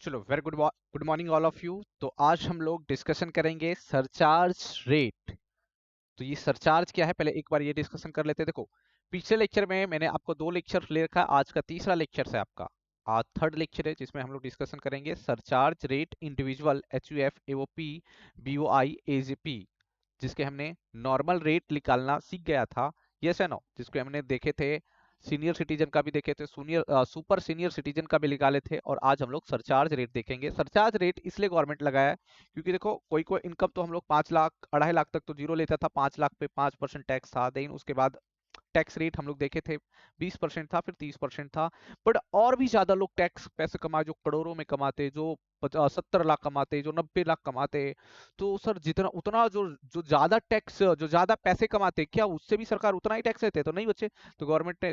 चलो very good morning all of you. तो आज हम लोग डिस्कशन करेंगे सरचार्ज रेट। तो ये सरचार्ज क्या है, पहले एक बार ये डिस्कशन कर लेते हैं। देखो, पिछले लेक्चर में मैंने आपको 2 लेक्चर ले रखा है, आज का तीसरा लेक्चर है आपका। आज थर्ड लेक्चर है जिसमें हम लोग डिस्कशन करेंगे surcharge rate individual HUF AOP BOI AGP, जिसके हमने नॉर्मल रेट निकालना सीख गया था। यस है नो, जिसको हमने देखे थे, सीनियर सिटीजन का भी देखे थे, सुपर सीनियर सिटीजन का भी निकाले थे। और आज हम लोग सरचार्ज रेट देखेंगे। सरचार्ज रेट इसलिए गवर्नमेंट लगाया है क्योंकि देखो, कोई कोई इनकम तो हम लोग 5 लाख 2.5 लाख तक तो जीरो लेता था, 5 लाख पे 5% टैक्स था। देन उसके बाद टैक्स रेट हम लोग देखे थे 20% था, फिर 30% था। बट और भी ज्यादा लोग टैक्स पैसे कमाए, जो करोड़ों में कमाते, जो 70 लाख कमाते, जो 90 लाख कमाते। तो सर, जितना उतना जो जो ज्यादा टैक्स, जो ज्यादा पैसे कमाते, क्या उससे भी सरकार उतना ही टैक्स लेते? तो नहीं बच्चे। तो गवर्नमेंट ने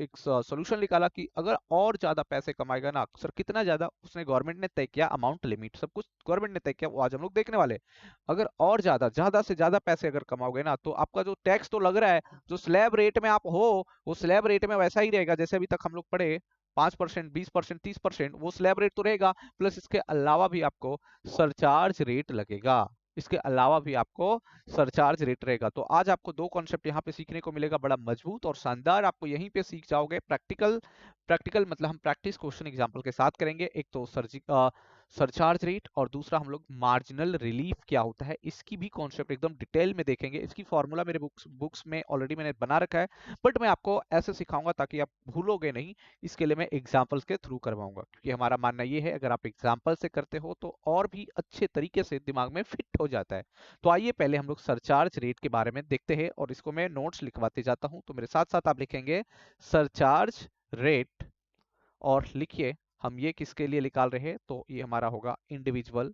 एक सोल्यूशन निकाला कि अगर और ज्यादा पैसे कमाएगा ना सर, कितना ज्यादा, उसने गवर्नमेंट ने तय किया, अमाउंट लिमिट सब कुछ गवर्नमेंट ने तय किया, वो आज हम लोग देखने वाले हैं। अगर और ज्यादा से ज्यादा पैसे अगर कमाओगे ना, तो आपका जो टैक्स तो लग रहा है, जो स्लैब रेट में आप हो, वो स्लैब रेट में वैसा ही रहेगा जैसे अभी तक हम लोग पढ़े। 5%, 20%, 30%, वो स्लैब रेट तो रहेगा। प्लस इसके अलावा भी आपको सरचार्ज रेट लगेगा। इसके अलावा भी आपको सरचार्ज रेट रहेगा। तो आज आपको 2 कॉन्सेप्ट यहाँ पे सीखने को मिलेगा, बड़ा मजबूत और शानदार। आपको यहीं पे सीख जाओगे। प्रैक्टिकल प्रैक्टिकल मतलब हम प्रैक्टिस क्वेश्चन एग्जाम्पल के साथ करेंगे। एक तो सरचार्ज रेट, और दूसरा हम लोग मार्जिनल रिलीफ क्या होता है, इसकी भी कॉन्सेप्ट एकदम डिटेल में देखेंगे। इसकी फॉर्मूला मेरे बुक्स में ऑलरेडी मैंने बना रखा है, बट मैं आपको ऐसे सिखाऊंगा ताकि आप भूलोगे नहीं। इसके लिए मैं एग्जाम्पल्स के थ्रू करवाऊंगा, क्योंकि हमारा मानना ये है, अगर आप एग्जाम्पल से करते हो तो और भी अच्छे तरीके से दिमाग में फिट हो जाता है। तो आइए पहले हम लोग सरचार्ज रेट के बारे में देखते हैं, और इसको मैं नोट्स लिखवाते जाता हूं। तो मेरे साथ साथ आप लिखेंगे सरचार्ज रेट, और लिखिए हम ये किसके लिए निकाल रहे हैं। तो ये हमारा होगा इंडिविजुअल,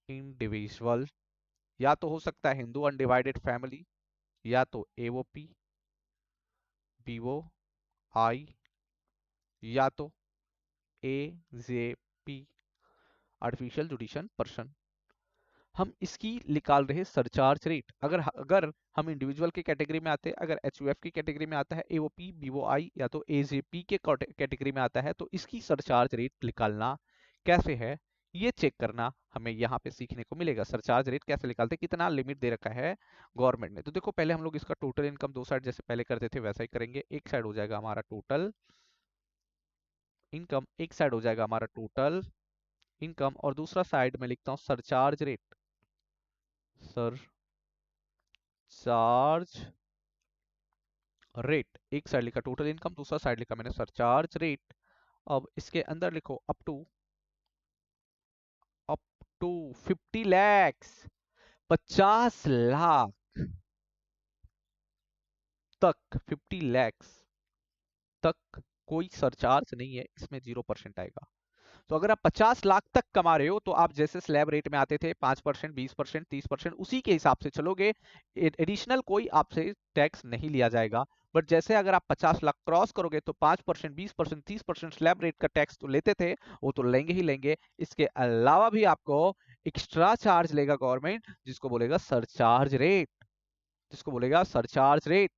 इंडिविजुअल या तो हो सकता है हिंदू अनडिवाइडेड फैमिली, या तो एओपी BOI, या तो AJP आर्टिफिशियल जुडिशियल पर्सन। हम इसकी निकाल रहे सरचार्ज रेट। अगर अगर हम इंडिविजुअल की कैटेगरी में आते हैं, अगर HUF की कैटेगरी में आता है, AOP BOI या तो AJP के कैटेगरी में आता है, तो इसकी सरचार्ज रेट निकालना कैसे है, ये चेक करना हमें यहाँ पे सीखने को मिलेगा। सरचार्ज रेट कैसे निकालते हैं, कितना लिमिट दे रखा है गवर्नमेंट ने। तो देखो, पहले हम लोग इसका टोटल इनकम दो साइड जैसे पहले करते थे वैसा ही करेंगे। एक साइड हो जाएगा हमारा टोटल इनकम, एक साइड हो जाएगा हमारा टोटल इनकम, और दूसरा साइड में लिखता हूँ सरचार्ज रेट। सरचार्ज रेट, एक साइड लिखा टोटल इनकम, दूसरा साइड लिखा मैंने सरचार्ज रेट। अब इसके अंदर लिखो अप टू 50 लैक्स, 50 लाख तक, 50 लैक्स तक कोई सरचार्ज नहीं है, इसमें 0% आएगा। तो अगर आप 50 लाख तक कमा रहे हो, तो आप जैसे स्लैब रेट में आते थे 5%, 20%, 30%, उसी के हिसाब से चलोगे। एडिशनल कोई आपसे टैक्स नहीं लिया जाएगा। बट जैसे अगर आप 50 लाख क्रॉस करोगे, तो 5%, 20%, 30% स्लैब रेट का टैक्स तो लेते थे, वो तो लेंगे ही लेंगे। इसके अलावा भी आपको एक्स्ट्रा चार्ज लेगा गवर्नमेंट, जिसको बोलेगा सरचार्ज रेट, जिसको बोलेगा सरचार्ज रेट।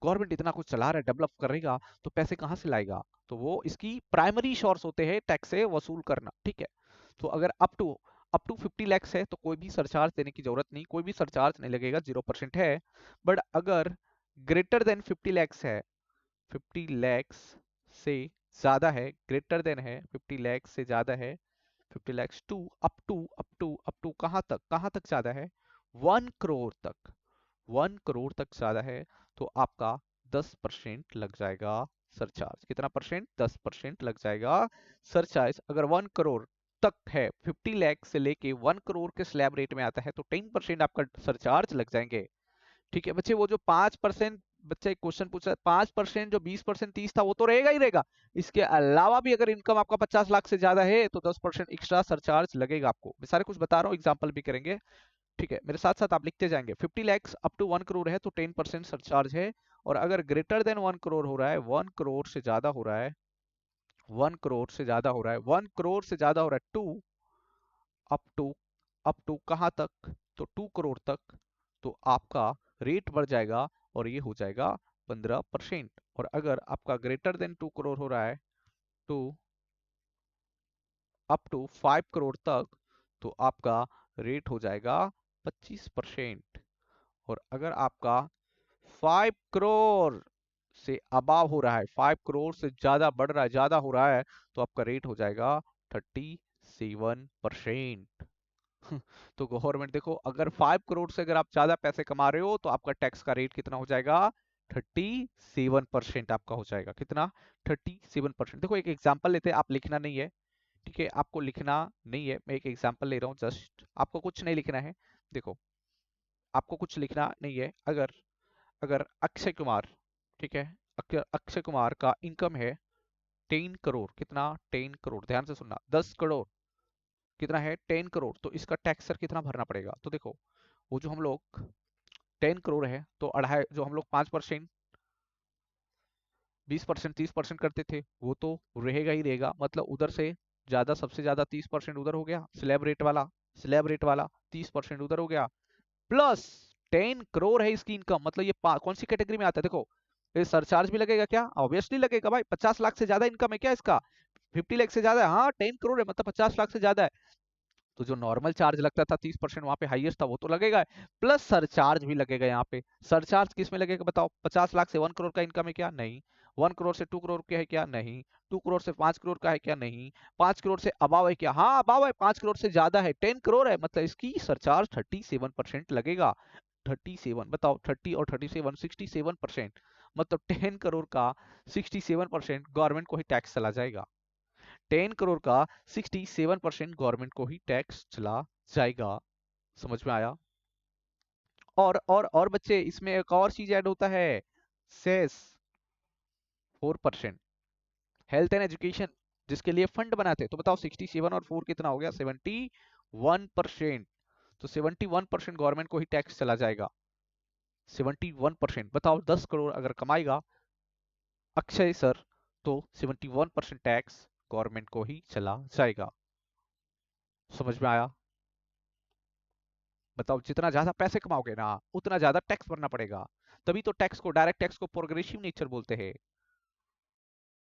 गवर्नमेंट इतना कुछ चला रहा है, डेवलप करेगा, तो पैसे कहाँ से लाएगा? तो वो इसकी प्राइमरी सोर्स होते हैं टैक्स से वसूल करना, ठीक है। तो अगर अप टू 50 लैक्स है, तो कोई भी सरचार्ज देने की जरूरत नहीं, कोई भी सरचार्ज नहीं लगेगा, 0% है। बट अगर ग्रेटर देन 50 लैक्स है, 50 लैक्स से ज्यादा है, ग्रेटर देन है, 50 लैक्स से ज्यादा है, 50 लैक्स टू अप टू कहाँ तक ज्यादा है, 1 करोड़ तक, 1 करोड़ तक ज्यादा है, तो आपका 10% लग जाएगा सरचार्ज। कितना परसेंट? 10% लग जाएगा सरचार्ज। अगर 1 करोड़ तक है, 50 लाख से लेके 1 करोड़ के स्लैब रेट में आता है, तो 10% आपका सरचार्ज लग जाएंगे। ठीक है बच्चे, वो जो 5%, बच्चा एक क्वेश्चन पूछा, 5% जो 20%, 30 था, वो तो रहेगा ही रहेगा। इसके अलावा भी अगर इनकम आपका 50 लाख से ज्यादा है, तो 10% एक्स्ट्रा सरचार्ज लगेगा आपको। मैं सारे कुछ बता रहा हूँ, एग्जाम्पल भी करेंगे। ठीक है, मेरे साथ साथ आप लिखते जाएंगे। 50 लैक्स अप टू 1 करोड़ है, तो 10% सरचार्ज है। और अगर ग्रेटर देन 1 करोड़ हो रहा है, 1 करोड़ से ज्यादा हो रहा है, 1 करोड़ से ज्यादा हो रहा है, 1 करोड़ से ज्यादा हो रहा है, अप टू अप टू कहाँ तक, तो 2 करोड़ तक, तो आपका रेट बढ़ जाएगा, और ये हो जाएगा 15%। और अगर आपका ग्रेटर देन 2 करोड़ हो रहा है तो अप टू 5 करोड़ तक तो आपका रेट हो जाएगा 25%। और अगर आपका 5 करोड़ से अबाव हो रहा है, 5 करोड़ से ज्यादा बढ़ रहा है, ज्यादा हो रहा है, तो आपका रेट हो जाएगा 37%। तो गवर्नमेंट देखो, अगर 5 करोड़ से अगर आप ज्यादा पैसे कमा रहे हो तो आपका टैक्स का रेट कितना हो जाएगा? 37% आपका हो जाएगा। कितना? 37%। देखो एक एग्जांपल लेते हैं, आप लिखना नहीं है, ठीक है? आपको लिखना नहीं है, मैं एक एग्जांपल ले रहा हूँ, जस्ट आपको कुछ नहीं लिखना है। देखो, आपको कुछ लिखना नहीं है। अगर अगर अक्षय कुमार, ठीक है, अक्षय कुमार का इनकम है 10 करोड़। कितना? 10 करोड़। ध्यान से सुनना, 10 करोड़ कितना है? 10 करोड़। तो इसका टैक्स सर कितना भरना पड़ेगा? तो देखो, वो जो हम लोग 10 करोड़ है तो अढ़ाई, जो हम लोग 5%, 20%, 30% करते थे, वो तो रहेगा ही रहेगा। मतलब उधर से ज्यादा, सबसे ज्यादा 30% उधर हो गया, स्लैब रेट वाला, स्लैब रेट वाला 30% उधर हो गया, प्लस 10 करोड़ है इसकी इनकम। मतलब ये कौन सी कैटेगरी में आता है? देखो, ये सरचार्ज भी लगेगा क्या? ऑब्वियसली लगेगा भाई, 50 लाख से ज्यादा इनकम है क्या इसका? 50 लाख से ज्यादा है, हाँ 10 करोड़ है मतलब 50 लाख से ज्यादा है। तो जो नॉर्मल चार्ज लगता था 30%, वहां पे हाईएस्ट था, वो तो लगेगा, प्लस सरचार्ज भी लगेगा यहाँ पे। सरचार्ज किस में लगेगा बताओ? 50 लाख से 1 करोड़ का इनकम है क्या? नहीं। 1 करोड़ से 2 करोड़ का है क्या? नहीं। 2 करोड़ से 5 करोड़ का है क्या? नहीं। 5 करोड़ से अबाव है क्या? हाँ अबाव है, 5 करोड़ से ज्यादा है, 10 करोड़ है, मतलब इसकी सरचार्ज 37% लगेगा। 37, बताओ, 30 और 37, 67%। मतलब 10 करोड़ का 67% गवर्नमेंट को ही टैक्स चला जाएगा। 10 करोड़ का 67% गवर्नमेंट को ही टैक्स चला जाएगा। समझ में आया? और बच्चे, इसमें एक और चीज ऐड होता है, सेस 4%। हेल्थ एंड एजुकेशन जिसके लिए फंड बनाते हैं, तो बताओ 67 और 4 कितना हो गया? 71%। तो 71% गवर्नमेंट को ही टैक्स चला जाएगा। 71%। बताओ 10 करोड़ अगर कमाएगा अक्षय सर, तो 71% टैक्स गवर्नमेंट को ही चला जाएगा। समझ में आया? बताओ, जितना ज्यादा पैसे कमाओगे ना उतना ज्यादा टैक्स भरना पड़ेगा। तभी तो टैक्स को, डायरेक्ट टैक्स को प्रोग्रेसिव नेचर बोलते हैं।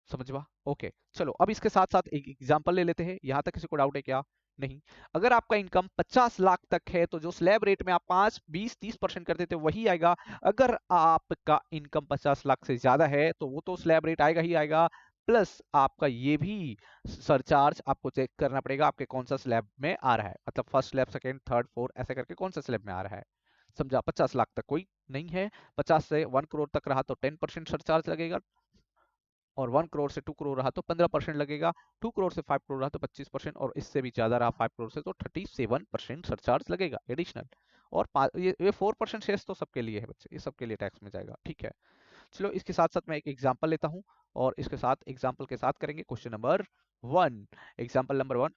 समझवा? ओके, चलो अब इसके साथ साथ एक एग्जांपल ले लेते हैं। यहां तक किसी को डाउट है क्या? नहीं। अगर आपका इनकम 50 लाख तक है तो जो स्लैब रेट में आप 5, 20, 30% करते थे वही आएगा। अगर आपका इनकम 50 लाख से ज्यादा है तो वो तो स्लैब रेट आएगा ही आएगा, प्लस आपका ये भी सरचार्ज आपको चेक करना पड़ेगा आपके कौन सा स्लैब में आ रहा है। मतलब first slab, second, third, fourth, ऐसे करके कौन सा स्लैब में आ रहा है। समझा? 50 लाख तक कोई नहीं है, 50 से 1 करोड़ तक रहा तो 10% सरचार्ज लगेगा, और 1 करोड़ से 2 करोड़ रहा तो 15% लगेगा, 2 करोड़ से 5 करोड़ रहा तो 25%, और इससे भी ज्यादा रहा 5 करोड़ से तो 37% सरचार्ज लगेगा एडिशनल। और ये 4% शेष तो सबके लिए है बच्चे, ये सबके लिए टैक्स में जाएगा। ठीक है, चलो इसके साथ साथ मैं एक एग्जांपल लेता हूँ, और इसके साथ एग्जांपल के साथ करेंगे question number 1। Example number 1,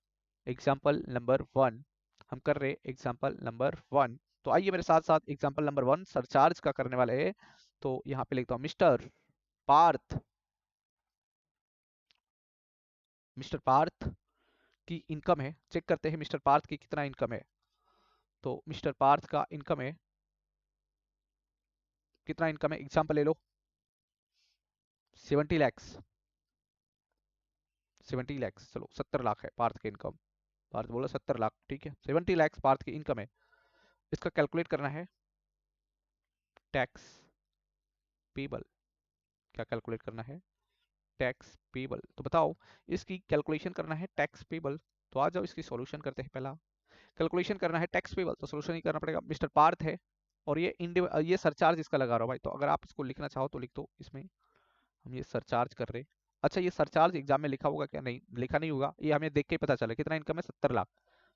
example number 1 हम कर रहे, एग्जांपल नंबर 1। तो आइए मेरे साथ साथ एग्जांपल नंबर 1 सरचार्ज का करने वाले हैं। तो यहाँ पे लिखता हूँ, पार्थ मिस्टर पार्थ की इनकम है, चेक करते हैं मिस्टर पार्थ की कितना इनकम है। तो मिस्टर पार्थ का इनकम है, कितना इनकम है? एग्जांपल ले लो, 70 लैक्स, 70 लैक्स, चलो 70 लाख है पार्थ की इनकम। पार्थ बोला 70 लाख, ठीक है, 70 लैक्स पार्थ की इनकम है। इसका कैलकुलेट करना है टैक्स पेबल। क्या कैलकुलेट करना है? Tax payable. तो बताओ, इसकी कैलकुलेशन करना है टैक्स पेबल। तो आ जाओ इसकी सॉल्यूशन करते हैं। पहला कैलकुलेशन करना है टैक्स पेबल, तो सॉल्यूशन ही करना पड़ेगा। मिस्टर पार्थ है और ये सरचार्ज इसका लगा रहा हूँ भाई, तो अगर आप इसको लिखना चाहो तो लिख दो, इसमें हम ये सरचार्ज कर रहे हैं। अच्छा, ये सरचार्ज एग्जाम में लिखा होगा क्या? नहीं लिखा नहीं होगा, ये हमें देख के ही पता चला कितना इनकम है, 70 लाख।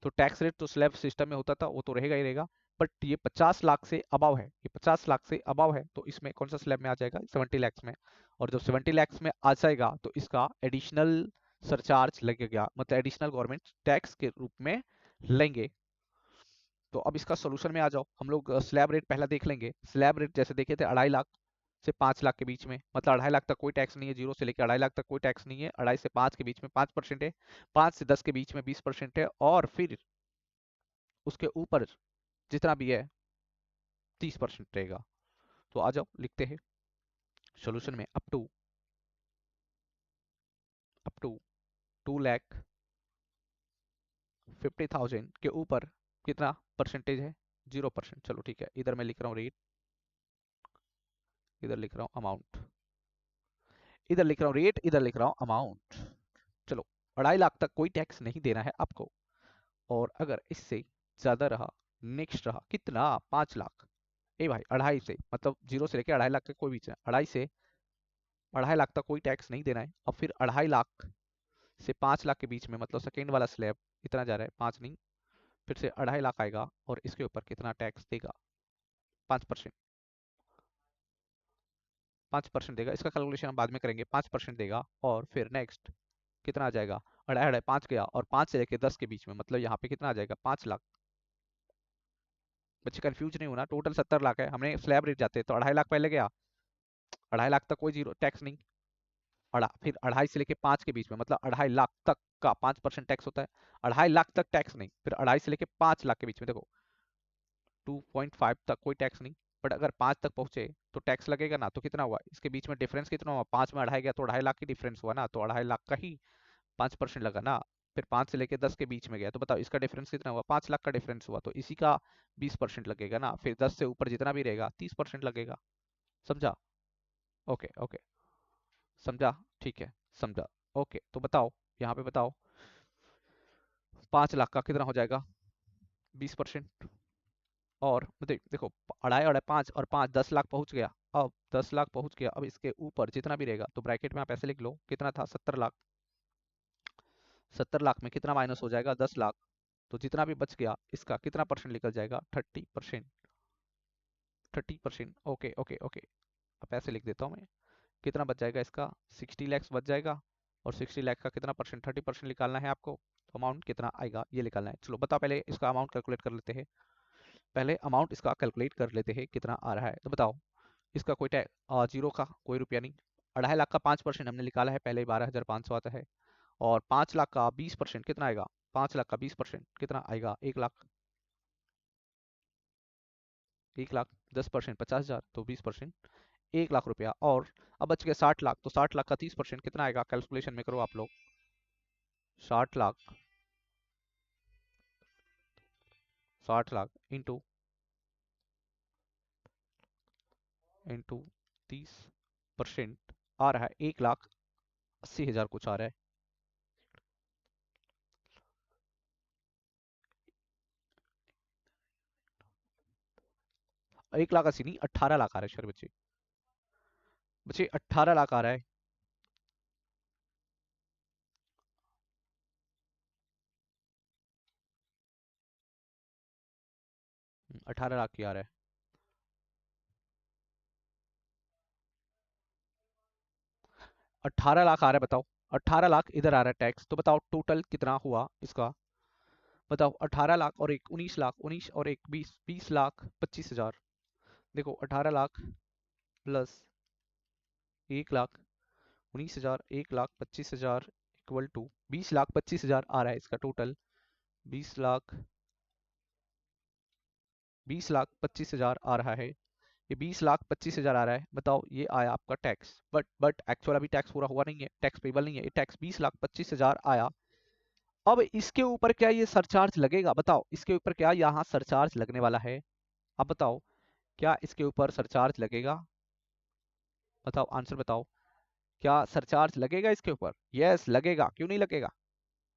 तो टैक्स रेट तो स्लैब सिस्टम में होता था वो तो रहेगा ही रहेगा, बट ये 50 लाख से अबाव है, ये 50 लाख से अबाव है, तो इसमें कौन सा स्लैब में आ जाएगा? 70 लैक्स में। और जब 70 लैक्स में आ जाएगा तो इसका एडिशनल सरचार्ज लगेगा, मतलब एडिशनल गवर्नमेंट टैक्स के रूप में लेंगे। तो अब इसका सोल्यूशन में आ जाओ, हम लोग स्लैब रेट पहला देख लेंगे। स्लैब रेट जैसे देखे थे 2.5 लाख से 5 लाख के बीच में, मतलब 2.5 लाख तक कोई टैक्स नहीं है, जीरो से लेकर 2.5 लाख तक कोई टैक्स नहीं है, 2.5 से 5 के बीच में 5% है, 5 से 10 के बीच में 20% है, और फिर उसके ऊपर जितना भी है 30% रहेगा। तो आ जाओ लिखते हैं, सोल्यूशन में अप टू 2,50,000 के ऊपर कितना परसेंटेज है? 0%। चलो ठीक है, इधर मैं लिख रहा हूँ रेट, इधर लिख रहा हूँ अमाउंट, इधर लिख रहा हूँ रेट, इधर लिख रहा हूँ अमाउंट। चलो, 2.5 लाख तक कोई टैक्स नहीं देना है आपको। और अगर इससे ज्यादा रहा, नेक्स्ट रहा कितना, 5 लाख, ए भाई 2.5 से, मतलब 0 से लेके 2.5 लाख के कोई बीच है, 2.5 तक कोई टैक्स नहीं देना है। और फिर 2.5 लाख से 5 लाख के बीच में, मतलब सेकेंड वाला स्लैब इतना जा रहा है, 5 नहीं, फिर से 2.5 लाख आएगा और इसके ऊपर कितना टैक्स देगा? 5%। 5% देगा, इसका कैलकुलेशन हम बाद में करेंगे। 5% देगा और फिर नेक्स्ट कितना आ जाएगा? 2.5 5 गया, और 5 से लेके 10 के बीच में, मतलब यहाँ पे कितना आ जाएगा? 5 लाख। बच्चे कंफ्यूज नहीं होना, टोटल 70 लाख है, हमने स्लैब रेट जाते तो 2.5 लाख पहले गया, 2.5 लाख तक कोई जीरो टैक्स नहीं, फिर 2.5 से लेके 5 के बीच में, मतलब 2.5 लाख तक का 5% टैक्स होता है। 2.5 लाख तक टैक्स नहीं, फिर 2.5 से लेके 5 लाख के बीच में देखो 2.5 तक कोई टैक्स नहीं। बट अगर 5 तक पहुंचे तो टैक्स लगेगा ना। तो कितना हुआ इसके बीच में डिफरेंस, कितना हुआ? 5 में 2.5 गया तो 2.5 लाख की डिफरेंस हुआ ना, तो 2.5 लाख का ही 5% लगा ना। फिर 5 से लेके 10 के बीच में गया तो बताओ इसका डिफरेंस कितना हुआ? 5 लाख का डिफरेंस हुआ, तो इसी का 20% लगेगा ना। फिर 10 से ऊपर जितना भी रहेगा 30% लगेगा। समझा? ओके ओके, समझा? ठीक है, समझा। ओके, तो बताओ, यहाँ पे बताओ 5 लाख का कितना हो जाएगा? 20%। और देखो, 2.5 5 और 5, 10 लाख पहुंच गया। अब 10 लाख पहुंच गया, अब इसके ऊपर जितना भी रहेगा तो ब्रैकेट में आप ऐसे लिख लो, कितना था? 70 लाख। 70 लाख में कितना माइनस हो जाएगा? 10 लाख। तो जितना भी बच गया इसका कितना परसेंट निकल जाएगा? 30%। 30%। ओके ओके ओके, अब ऐसे लिख देता हूँ मैं, कितना बच जाएगा इसका? 60 लाख बच जाएगा। और 60 लाख का कितना परसेंट? 30% निकालना है आपको। अमाउंट कितना आएगा ये निकालना है। चलो बताओ, पहले इसका अमाउंट कैलकुलेट कर लेते हैं। पहले अमाउंट इसका कैलकुलेट कर लेते हैं कितना आ रहा है। तो बताओ, इसका कोई जीरो का कोई रुपया नहीं। 2.5 लाख का 5% हमने निकाला है पहले ही, 12,500 आता है। और 5 लाख का 20% कितना आएगा? 5 लाख का 20% कितना आएगा? 1 लाख। 1 लाख 10% 50,000, तो 20% 1 लाख रुपया। और अब बच गया 60 लाख, तो 60 लाख का 30% कितना आएगा? कैलकुलेशन में करो आप लोग। 60 लाख, 60 लाख इंटू 30% आ रहा है 1,80,000 कुछ आ रहा है। 1,80,000 नहीं, 18 लाख आ रहा है सर बच्चे। बच्चे 18 लाख आ रहा है। 18 लाख की आ रहा है। 18 लाख आ रहा है, बताओ। 18 लाख इधर आ रहा है टैक्स, तो बताओ टोटल कितना हुआ इसका? बताओ, 18 लाख और एक 19 लाख, 19 और एक 20, 20,25,000। देखो 18 लाख प्लस 1,19,000, 1,25,000 इक्वल टू 20,25,000 आ रहा है इसका टोटल। 20 लाख, 20,25,000 आ रहा है। ये 20,25,000 आ रहा है। बताओ, ये आया आपका टैक्स। बट एक्चुअल अभी टैक्स पूरा हुआ नहीं है, टैक्स पेबल नहीं है। ये टैक्स 20,25,000 आया। अब इसके ऊपर क्या ये सरचार्ज लगेगा? बताओ, इसके ऊपर क्या यहाँ सरचार्ज लगने वाला है? अब बताओ, क्या इसके ऊपर सरचार्ज लगेगा? बताओ, आंसर बताओ, क्या सरचार्ज लगेगा इसके ऊपर? यस लगेगा, क्यों नहीं लगेगा?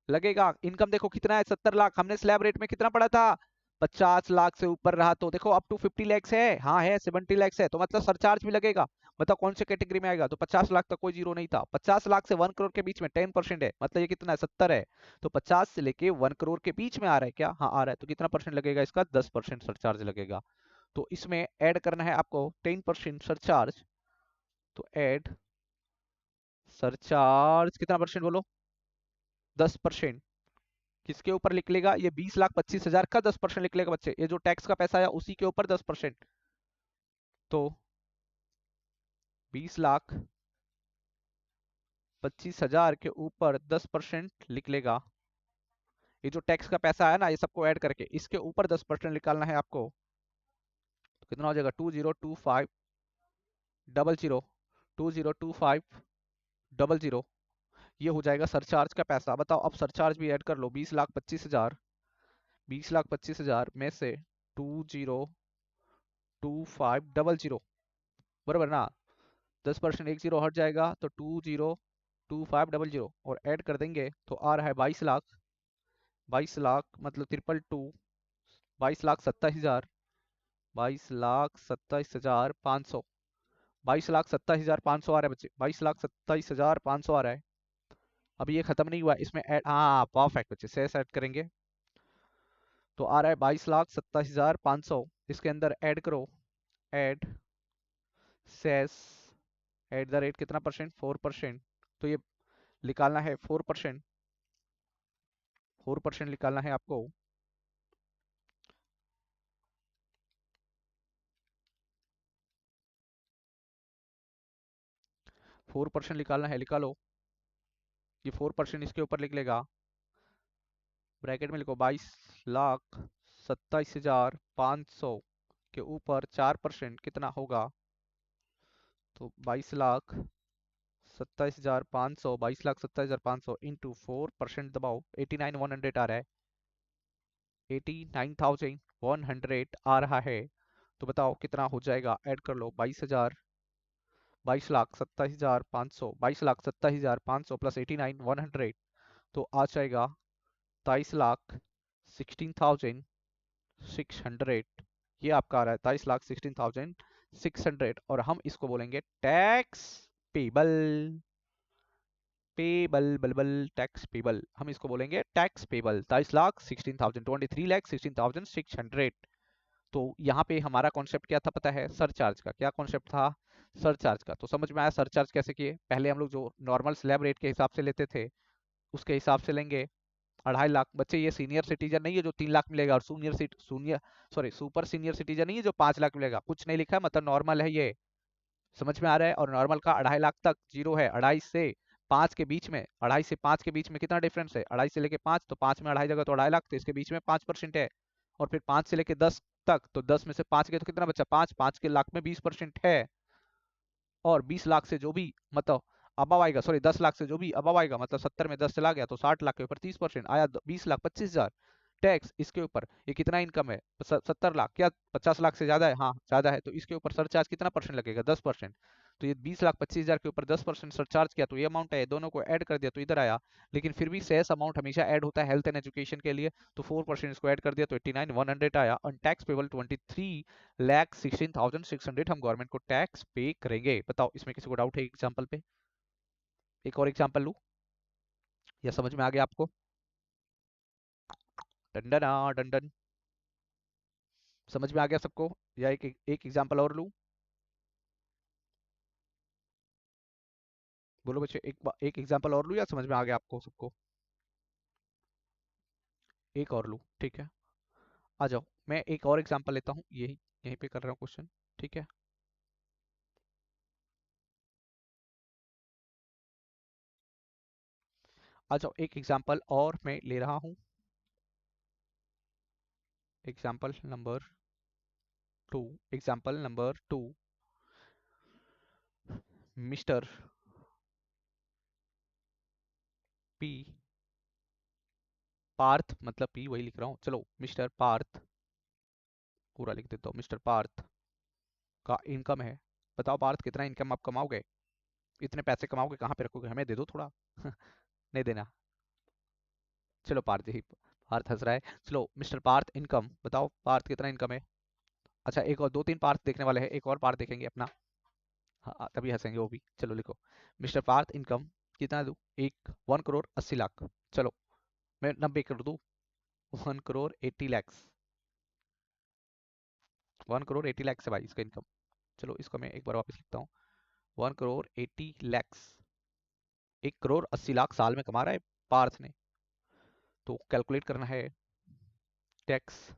लगेगा। इनकम देखो कितना है? 70 लाख। हमने स्लैब रेट में कितना पढ़ा था? 50 लाख से ऊपर रहा तो देखो अप टू 50 लैक्स है, हाँ है, 70 लैक्स है, तो मतलब सरचार्ज भी लगेगा। मतलब कौन से कैटेगरी में आएगा? तो 50 लाख तक कोई जीरो नहीं था। 50 लाख से 1 करोड़ के बीच में 10% है, मतलब ये कितना है? 70 है। तो 50 से लेके 1 करोड़ के बीच में आ रहा है क्या? हाँ आ रहा है। तो कितना परसेंट लगेगा इसका? 10% सरचार्ज लगेगा। तो इसमें ऐड करना है आपको 10% सरचार्ज। तो ऐड सरचार्ज कितना परसेंट बोलो? 10%। किसके ऊपर निकलेगा? ये 20,25,000 का 10% निकलेगा बच्चे। ये जो टैक्स का पैसा है उसी के ऊपर 10%। तो 20,25,000 के ऊपर 10% निकलेगा। ये जो टैक्स का पैसा है ना, ये सबको ऐड करके इसके ऊपर 10% निकालना है आपको। तो कितना हो जाएगा? 202500 202500, ये हो जाएगा सरचार्ज का पैसा। बताओ अब सरचार्ज भी ऐड कर लो, 20,25,000, 20,25,000 में से 202500, बराबर ना? 10% एक जीरो हट जाएगा तो 202500 और ऐड कर देंगे तो आ रहा है 22 लाख। 22 लाख मतलब 222, 22,27,000, 22,27,500, 22,27,500 आ रहा है बच्चे, 22,27,500 आ रहा है। अभी ये खत्म नहीं हुआ, इसमें ऐड, हाँ परफेक्ट बच्चे, सेस ऐड करेंगे तो आ रहा है 22,27,500। इसके अंदर ऐड करो, add cess at the rate कितना परसेंट, 4%। तो ये निकालना है 4%, 4% निकालना है आपको। 4% निकालना है, निकालो। ये 4% इसके ऊपर लिख लेगा, ब्रैकेट में लिखो 22,27,500 के ऊपर 4% कितना होगा, तो 22,27,500, 22,27,500 इंटू 4% दबाओ, 89,100 आ रहा है, 89,100 आ रहा है। तो बताओ कितना हो जाएगा, ऐड कर लो, 22,27,500, 22,27,500 प्लस 89,100 तो आ जाएगा 23,16,600। ये आपका आ रहा है 23,16,600 और हम इसको बोलेंगे टैक्स पेबल। पेबल बलबल टैक्स पेबल, हम इसको बोलेंगे टैक्स पेबल। 23,16,000, 23,16,600। तो यहाँ पे हमारा कॉन्सेप्ट क्या था पता है, सरचार्ज का। क्या कॉन्सेप्ट था, सरचार्ज का। तो समझ में आया सरचार्ज कैसे किए। पहले हम लोग जो नॉर्मल स्लैब रेट के हिसाब से लेते थे उसके हिसाब से लेंगे 2.5 लाख। बच्चे ये सीनियर सिटीजन नहीं है जो 3 लाख मिलेगा, और सुपर सीनियर सिटीजन नहीं है जो 5 लाख मिलेगा। कुछ नहीं लिखा है, मतलब नॉर्मल है ये, समझ में आ रहा है। और नॉर्मल का 2.5 लाख तक जीरो है, 2.5 से 5 के बीच में, 2.5 से 5 के बीच में कितना डिफरेंस है, 2.5 से लेके 5, तो 5 में 2.5 जगह तो 2.5 लाख, तो इसके बीच में 5% है। और फिर 5 से लेके 10 तक, तो 10 में से 5 गए तो कितना बचा, 5, 5 के लाख में 20% है। और 20 लाख से जो भी मतलब अबव आएगा, सॉरी 10 लाख से जो भी अबव आएगा, मतलब 70 में 10 चला गया तो 60 लाख के ऊपर 30% आया, 20,25,000 टैक्स। इसके ऊपर ये कितना इनकम है, 70 लाख, क्या 50 लाख से ज्यादा है, हाँ ज्यादा है, तो इसके ऊपर सरचार्ज कितना परसेंट लगेगा, 10%। तो ये 20,25,000 के ऊपर 10% सरचार्ज किया तो ये अमाउंट है, दोनों को ऐड कर दिया तो इधर आया। लेकिन फिर भी सेस अमाउंट हमेशा ऐड होता है हेल्थ एंड एजुकेशन के लिए, तो 4% इसको ऐड कर दिया तो 89,100 आया। और टैक्स पेबल 23,16,600 हम गवर्नमेंट को टैक्स पे करेंगे। बताओ इसमें किसी को डाउट है एग्जाम्पल पे? एक और एग्जाम्पल लूं या समझ में आ गया आपको? डंडना डंडन, समझ में आ गया सबको? या एक एग्जाम्पल और लूं? बोलो बच्चे, एक एग्जाम्पल और लूं या समझ में आ गया आपको सबको? एक और लूं, ठीक है। आ जाओ, मैं एक और एग्जाम्पल लेता हूँ, यही यहीं पे कर रहा हूँ क्वेश्चन, ठीक है। आ जाओ, एक एग्जाम्पल और मैं ले रहा हूँ, example number 2। Example number 2, mister P Parth, मतलब पी वही लिख रहा हूँ, चलो मिस्टर पार्थ, पूरा लिख देता हूँ, मिस्टर पार्थ का इनकम है। बताओ पार्थ कितना इनकम आप कमाओगे, इतने पैसे कमाओगे कहाँ पे रखोगे, हमें दे दो थोड़ा। नहीं देना, चलो पार्थ जी, पार्थ हंस रहा है। चलो मिस्टर पार्थ इनकम बताओ, पार्थ कितना इनकम है। अच्छा एक और, दो तीन पार्थ देखने वाले हैं, एक और पार्थ देखेंगे अपना, हाँ तभी हंसेंगे वो भी। चलो लिखो, मिस्टर पार्थ इनकम कितना दूँ, 1,80,00,000। चलो मैं 90 कर दूँ, 1,80,00,000, 1,80,00,000 है भाई इसका इनकम। चलो इसको मैं एक बार वापस लिखता हूँ, 1,80,00,000, 1,80,00,000 साल में कमा रहा है पार्थ ने। तो कैलकुलेट करना है टैक्स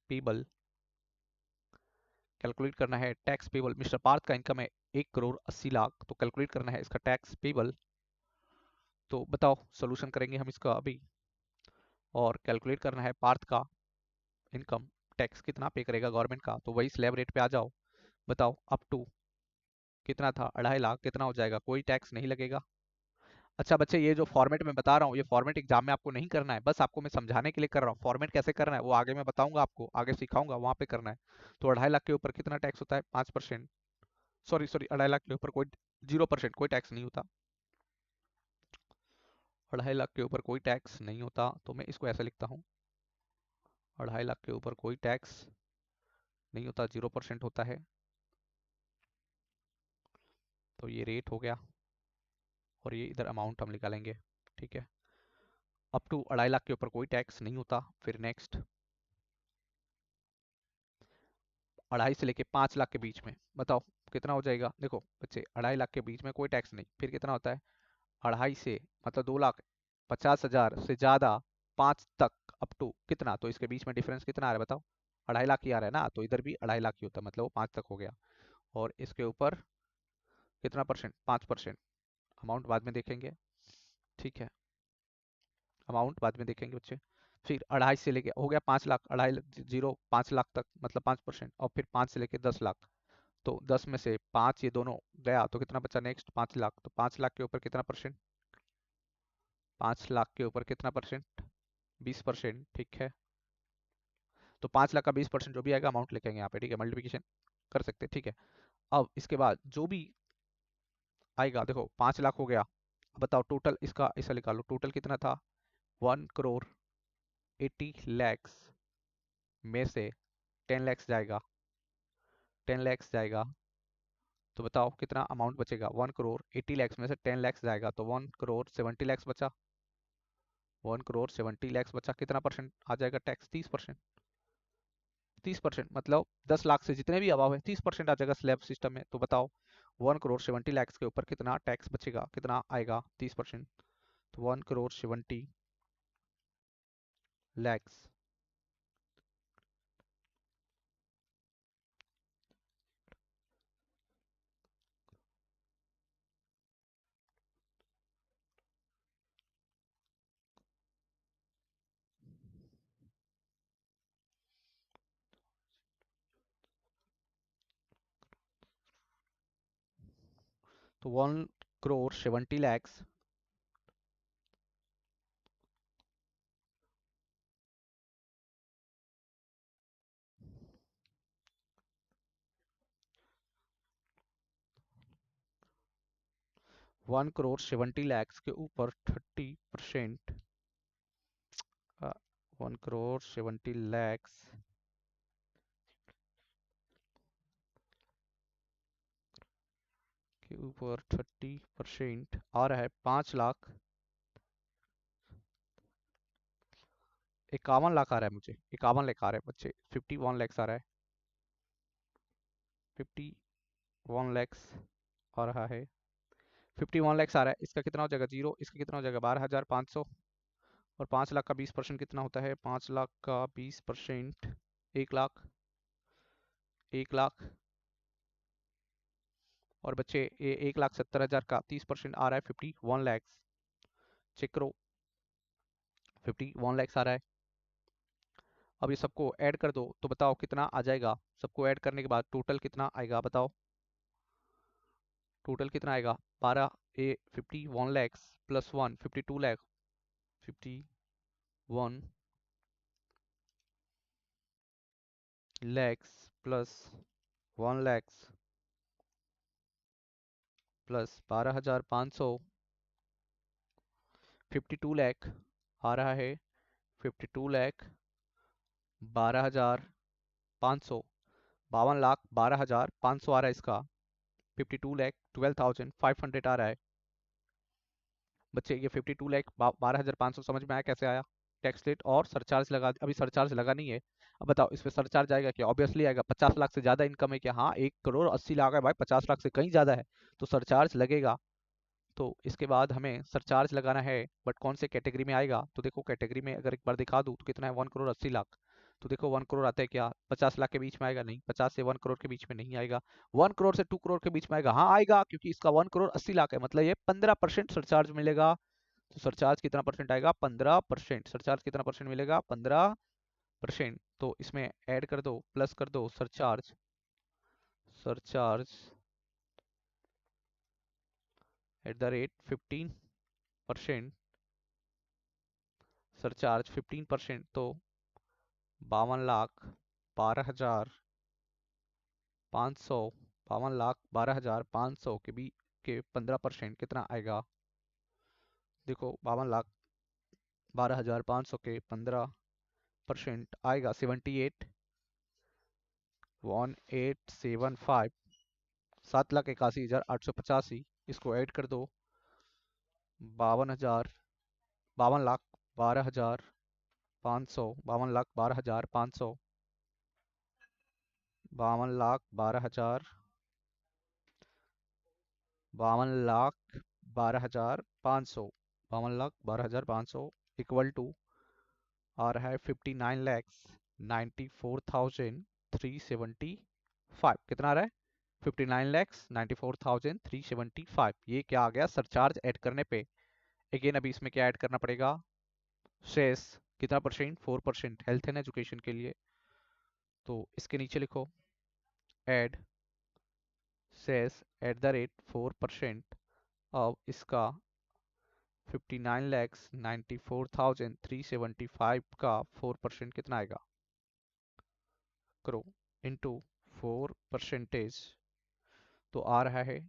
पेबल, कैलकुलेट करना है टैक्स पेबल। मिस्टर पार्थ का इनकम है 1,80,00,000, तो कैलकुलेट करना है इसका टैक्स पेबल। तो बताओ सोल्यूशन करेंगे हम इसका अभी, और कैलकुलेट करना है पार्थ का इनकम टैक्स कितना पे करेगा गवर्नमेंट का। तो वही स्लैब रेट पे आ जाओ, बताओ अप टू कितना था 2.5 लाख, कितना हो जाएगा, कोई टैक्स नहीं लगेगा। अच्छा बच्चे, ये जो फॉर्मेट मैं बता रहा हूँ, ये फॉर्मेट एग्जाम में आपको नहीं करना है, बस आपको मैं समझाने के लिए कर रहा हूँ। फॉर्मेट कैसे करना है वो आगे मैं बताऊंगा आपको, आगे सिखाऊंगा, वहां पे करना है। तो 2.5 लाख के ऊपर कितना टैक्स होता है, 5%। सॉरी सॉरी, 2.5 लाख के ऊपर कोई 0% कोई टैक्स नहीं होता। 2.5 लाख के ऊपर कोई टैक्स नहीं होता, तो मैं इसको ऐसे लिखता हूँ, 2.5 लाख के ऊपर कोई टैक्स नहीं होता, 0% होता है। तो ये रेट हो गया, और ये इधर अमाउंट हम निकालेंगे, ठीक है। अप टू 2.5 लाख के ऊपर कोई टैक्स नहीं होता। फिर नेक्स्ट, 2.5 से लेके 5 लाख के बीच में बताओ कितना हो जाएगा। देखो बच्चे, 2.5 लाख के बीच में कोई टैक्स नहीं, फिर कितना होता है, 2.5 से मतलब 2,50,000 से ज्यादा, 5 तक, अप टू कितना, तो इसके बीच में डिफरेंस कितना आ रहा है बताओ, 2.5 लाख ही आ रहा है ना, तो इधर भी 2.5 लाख ही होता है, मतलब वो 5 तक हो गया। और इसके ऊपर कितना परसेंट, 5%। अमाउंट बाद में देखेंगे, ठीक है, अमाउंट बाद में देखेंगे बच्चे। फिर 2.5 से लेके हो गया 5 लाख, 2.5 0 5 लाख तक मतलब 5%, और फिर 5 से लेके 10 लाख, तो 10 में से 5 ये दोनों गया, तो कितना बचा नेक्स्ट, 5 लाख। तो 5 लाख के ऊपर कितना परसेंट, 5 लाख के ऊपर कितना परसेंट, 20%, ठीक है। तो 5 लाख का 20% जो भी आएगा अमाउंट लिखेंगे यहाँ पे, ठीक है, मल्टीप्लिकेशन कर सकते हैं, ठीक है। अब इसके बाद जो भी आएगा, देखो 5 लाख हो गया, बताओ टोटल इसका ऐसा निकालो, टोटल कितना था, 1,80,00,000 में से 10 lakhs जाएगा, 10 lakhs जाएगा, तो बताओ कितना अमाउंट बचेगा, 1,80,00,000 में से 10 lakhs जाएगा, तो 1,70,00,000 बचा, 1,70,00,000 बचा, कितना परसेंट आ जाएगा टैक्स, 30%। 30% मतलब 10 लाख से जितने भी अभाव है 30% आ जाएगा स्लैब सिस्टम में। तो बताओ 1,70,00,000 के ऊपर कितना टैक्स बचेगा, कितना आएगा, 30%। तो 1,70,00,000, तो 1,70,00,000 1,70,00,000 के ऊपर 30%, 1,70,00,000 के ऊपर 30% आ रहा है 5 लाख, 51 लाख आ रहा है मुझे, 51 लाख आ रहा है बच्चे, 51 lakhs आ रहा है, 51 lakhs आ रहा है, 51 lakhs आ रहा है। इसका कितना हो जाएगा जीरो, इसका कितना हो जाएगा 12,500, और 5 लाख का 20% कितना होता है, 5 लाख का 20% 1 लाख, 1 लाख। और बच्चे ये 1,70,000 का 30% आ रहा है 51 lakhs, चेक करो 51 lakhs आ रहा है। अब ये सबको ऐड कर दो, तो बताओ कितना आ जाएगा, सबको ऐड करने के बाद टोटल कितना आएगा बताओ, टोटल कितना आएगा, 51 lakhs plus 1 52 lakh, 51 lakhs plus 1 lakhs plus 12,500, 52 lakh आ रहा है, 52 लाख 12,500, 52,12,500 आ रहा है इसका, 52,12,500 आ रहा है। बच्चे ये 52,12,500 समझ में आया कैसे आया, टैक्स रेट और सरचार्ज लगा, अभी सरचार्ज लगा नहीं है। अब बताओ इस पे सरचार्ज आएगा क्या, ऑब्वियसली आएगा, 50 लाख से ज्यादा इनकम है क्या, हाँ 1,80,00,000 है भाई, 50 लाख से कहीं ज्यादा है, तो सरचार्ज लगेगा। तो इसके बाद हमें सरचार्ज लगाना है, बट कौन से कैटेगरी में आएगा, तो देखो कैटेगरी में अगर एक बार दिखा दूं तो कितना है, 1,80,00,000, तो देखो 1 करोड़ आता है क्या, 50 लाख के बीच में आएगा, नहीं, 50 से 1 करोड़ के बीच में नहीं आएगा, 1 करोड़ से 2 करोड़ के बीच में आएगा, हाँ आएगा, क्योंकि इसका 1,80,00,000 है, मतलब ये 15% सरचार्ज मिलेगा। तो सरचार्ज कितना परसेंट आएगा, 15%, सरचार्ज कितना परसेंट मिलेगा, 15%। तो इसमें ऐड कर दो, प्लस कर दो सरचार्ज, सरचार्ज 15%, सरचार्ज 15%, तो 52,12,500, 52,12,500 के बी के 15% कितना आएगा? देखो 52,12,500 के 15% आएगा 78,1875, 7,81,885। इसको ऐड कर दो, 52,000, 52,12,500, 52,12,500, 52,12,000, 52,12,500, 52,12,500 इक्वल टू आ रहा है 59,94,375। कितना आ रहा है? 59,94,375। ये क्या आ गया सरचार्ज ऐड करने पे? अगेन अभी इसमें क्या ऐड करना पड़ेगा? शेष कितना परसेंट? 4%। हेल्थ एंड एजुकेशन के लिए, तो इसके नीचे लिखो ऐड शेष एट द रेट 4%। अब इसका 59,94,375 का 4% कितना आएगा? करो इनटू 4%, तो आ रहा है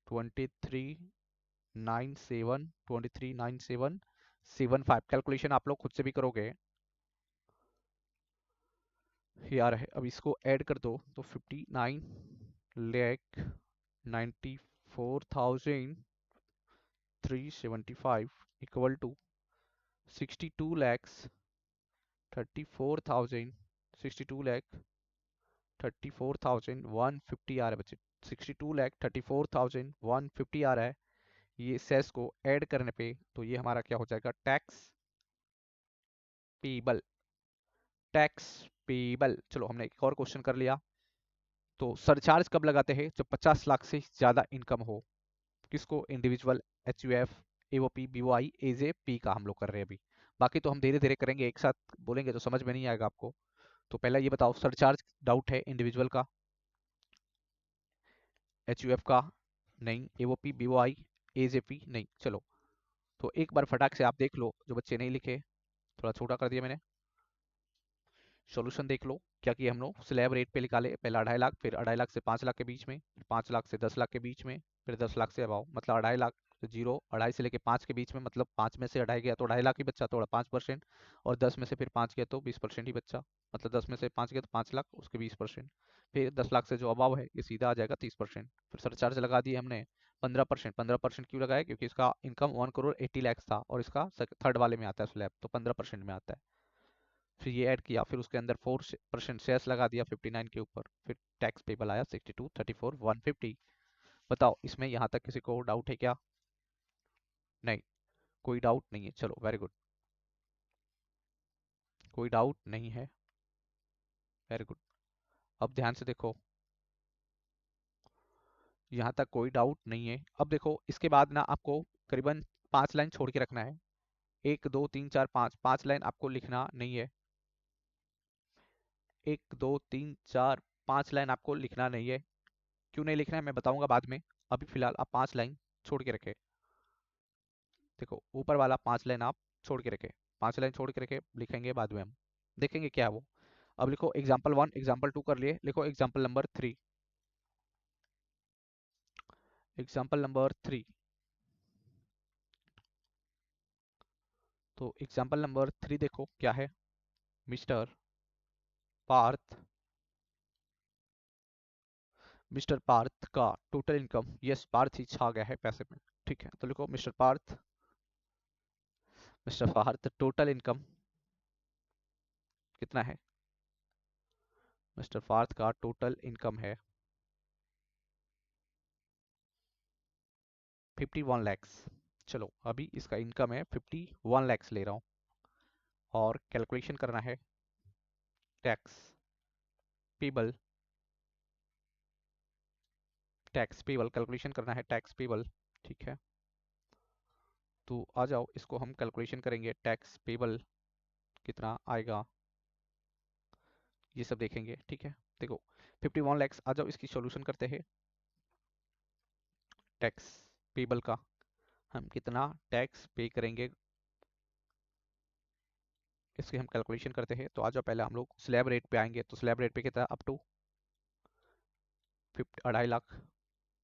23,97,23,97,75। कैलकुलेशन आप लोग खुद से भी करोगे। ये आ रहा है, अब इसको ऐड कर दो तो 59,94,375 इक्वल टू 62,34,000, 62,34,150 आ रहा है बच्चे। 62,34,150 आ रहा है। ये सेस को ऐड करने पे तो ये हमारा क्या हो जाएगा? Tax payable. Tax payable. चलो हमने एक और क्वेश्चन कर लिया। तो सरचार्ज कब लगाते हैं? जब 50 लाख से ज्यादा इनकम हो। किसको? इंडिविजुअल, एचयूएफ, एओपी, बीओआई, एजे, पी का हम लोग कर रहे हैं अभी। बाकी तो हम धीरे धीरे करेंगे, एक साथ बोलेंगे तो समझ में नहीं आएगा आपको। तो पहला ये बताओ, सरचार्ज डाउट है इंडिविजुअल का, एचयूएफ का नहीं, एओपी, बीओआई, एजेपी नहीं। चलो तो एक बार फटाक से आप देख लो, जो बच्चे नहीं लिखे थोड़ा छोटा कर दिया मैंने। सॉल्यूशन देख लो क्या किया हम लोग। स्लैब रेट पे निकाले, पहले 2.5 लाख, फिर 2.5 लाख से 5 लाख के बीच में, फिर 5 लाख से 10 लाख के बीच में, फिर 10 लाख से अबाव, मतलब 2.5 लाख से जीरो, 2.5 से लेके 5 के बीच में, मतलब 5 में से 2.5 गया तो 2.5 लाख ही बच्चा, तो 5%। और 10 में से फिर 5 गया तो 20% ही बच्चा, मतलब 10 में से 5 गया तो 5 लाख, उसके 20%। फिर 10 लाख से जो अबाव है ये सीधा आ जाएगा 30%। फिर सरचार्ज लगा दिए हमने 15%। 15% क्यों लगाया? क्योंकि इसका इनकम 1,80,00,000 था और इसका थर्ड वाले में आता है स्लैब, तो 15% में आता है। फिर ये ऐड किया, फिर उसके अंदर 4% शेयर्स लगा दिया 59 के ऊपर, फिर टैक्स पेबल आया 62,34,150। बताओ इसमें यहाँ तक किसी को डाउट है क्या? नहीं, कोई डाउट नहीं है। चलो वेरी गुड, कोई डाउट नहीं है, वेरी गुड। अब ध्यान से देखो, यहाँ तक कोई डाउट नहीं है। अब देखो इसके बाद ना आपको करीबन 5 लाइन छोड़ के रखना है। 1 2 3 4 5, 5 लाइन आपको लिखना नहीं है। 1 2 3 4 5 लाइन आपको लिखना नहीं है। क्यों नहीं लिखना है मैं बताऊंगा बाद में। अभी फिलहाल आप 5 लाइन छोड़ के रखे। देखो ऊपर वाला 5 लाइन आप छोड़ के रखे, 5 लाइन छोड़ के रखे, लिखेंगे बाद में हम, देखेंगे क्या है वो। अब लिखो एग्जाम्पल 1, एग्जाम्पल 2 कर लिए, लिखो एग्जाम्पल नंबर 3, एग्जाम्पल नंबर 3। तो एग्जाम्पल नंबर 3 देखो क्या है। मिस्टर पार्थ, मिस्टर पार्थ का टोटल इनकम, यस पार्थ ही छा गया है पैसे में, ठीक है। तो लिखो mister Parth, mister Parth total income कितना है? मिस्टर पार्थ का टोटल इनकम है 51 लैक्स। चलो अभी इसका इनकम है 51 लैक्स ले रहा हूँ, और कैलकुलेशन करना है tax payable, tax payable calculation करना है टैक्स पेबल, ठीक है। तो आ जाओ इसको हम कैलकुलेशन करेंगे, टैक्स पेबल कितना आएगा ये सब देखेंगे, ठीक है। देखो 51 लैक्स, आ जाओ इसकी सॉल्यूशन करते हैं। टैक्स पेबल का, हम कितना टैक्स पे करेंगे, इसकी हम कैलकुलेशन करते हैं। तो आ जाओ पहले हम लोग स्लैब रेट पे आएंगे। तो स्लैब रेट पे कितना, अप टू 2.5 लाख,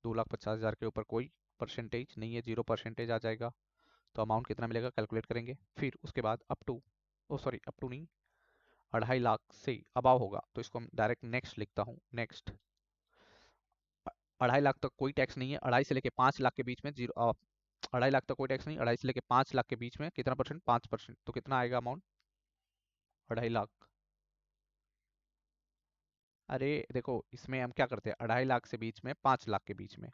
2,50,000 के ऊपर कोई परसेंटेज नहीं है, 0% आ जाएगा। तो अमाउंट कितना मिलेगा कैलकुलेट करेंगे। फिर उसके बाद up to, oh sorry up to नहीं, 2.5 लाख से अबाव होगा तो इसको हम डायरेक्ट नेक्स्ट लिखता हूँ, नेक्स्ट। 2.5 लाख तक कोई टैक्स नहीं है, 2.5 से लेके 5 लाख के बीच में जीरो, 2.5 लाख तक कोई टैक्स नहीं, 2.5 से लेके 5 लाख के बीच में कितना परसेंट, 5%। तो कितना आएगा अमाउंट, 2.5 लाख। अरे देखो इसमें हम क्या करते हैं, 2.5 लाख से बीच में 5 लाख के बीच में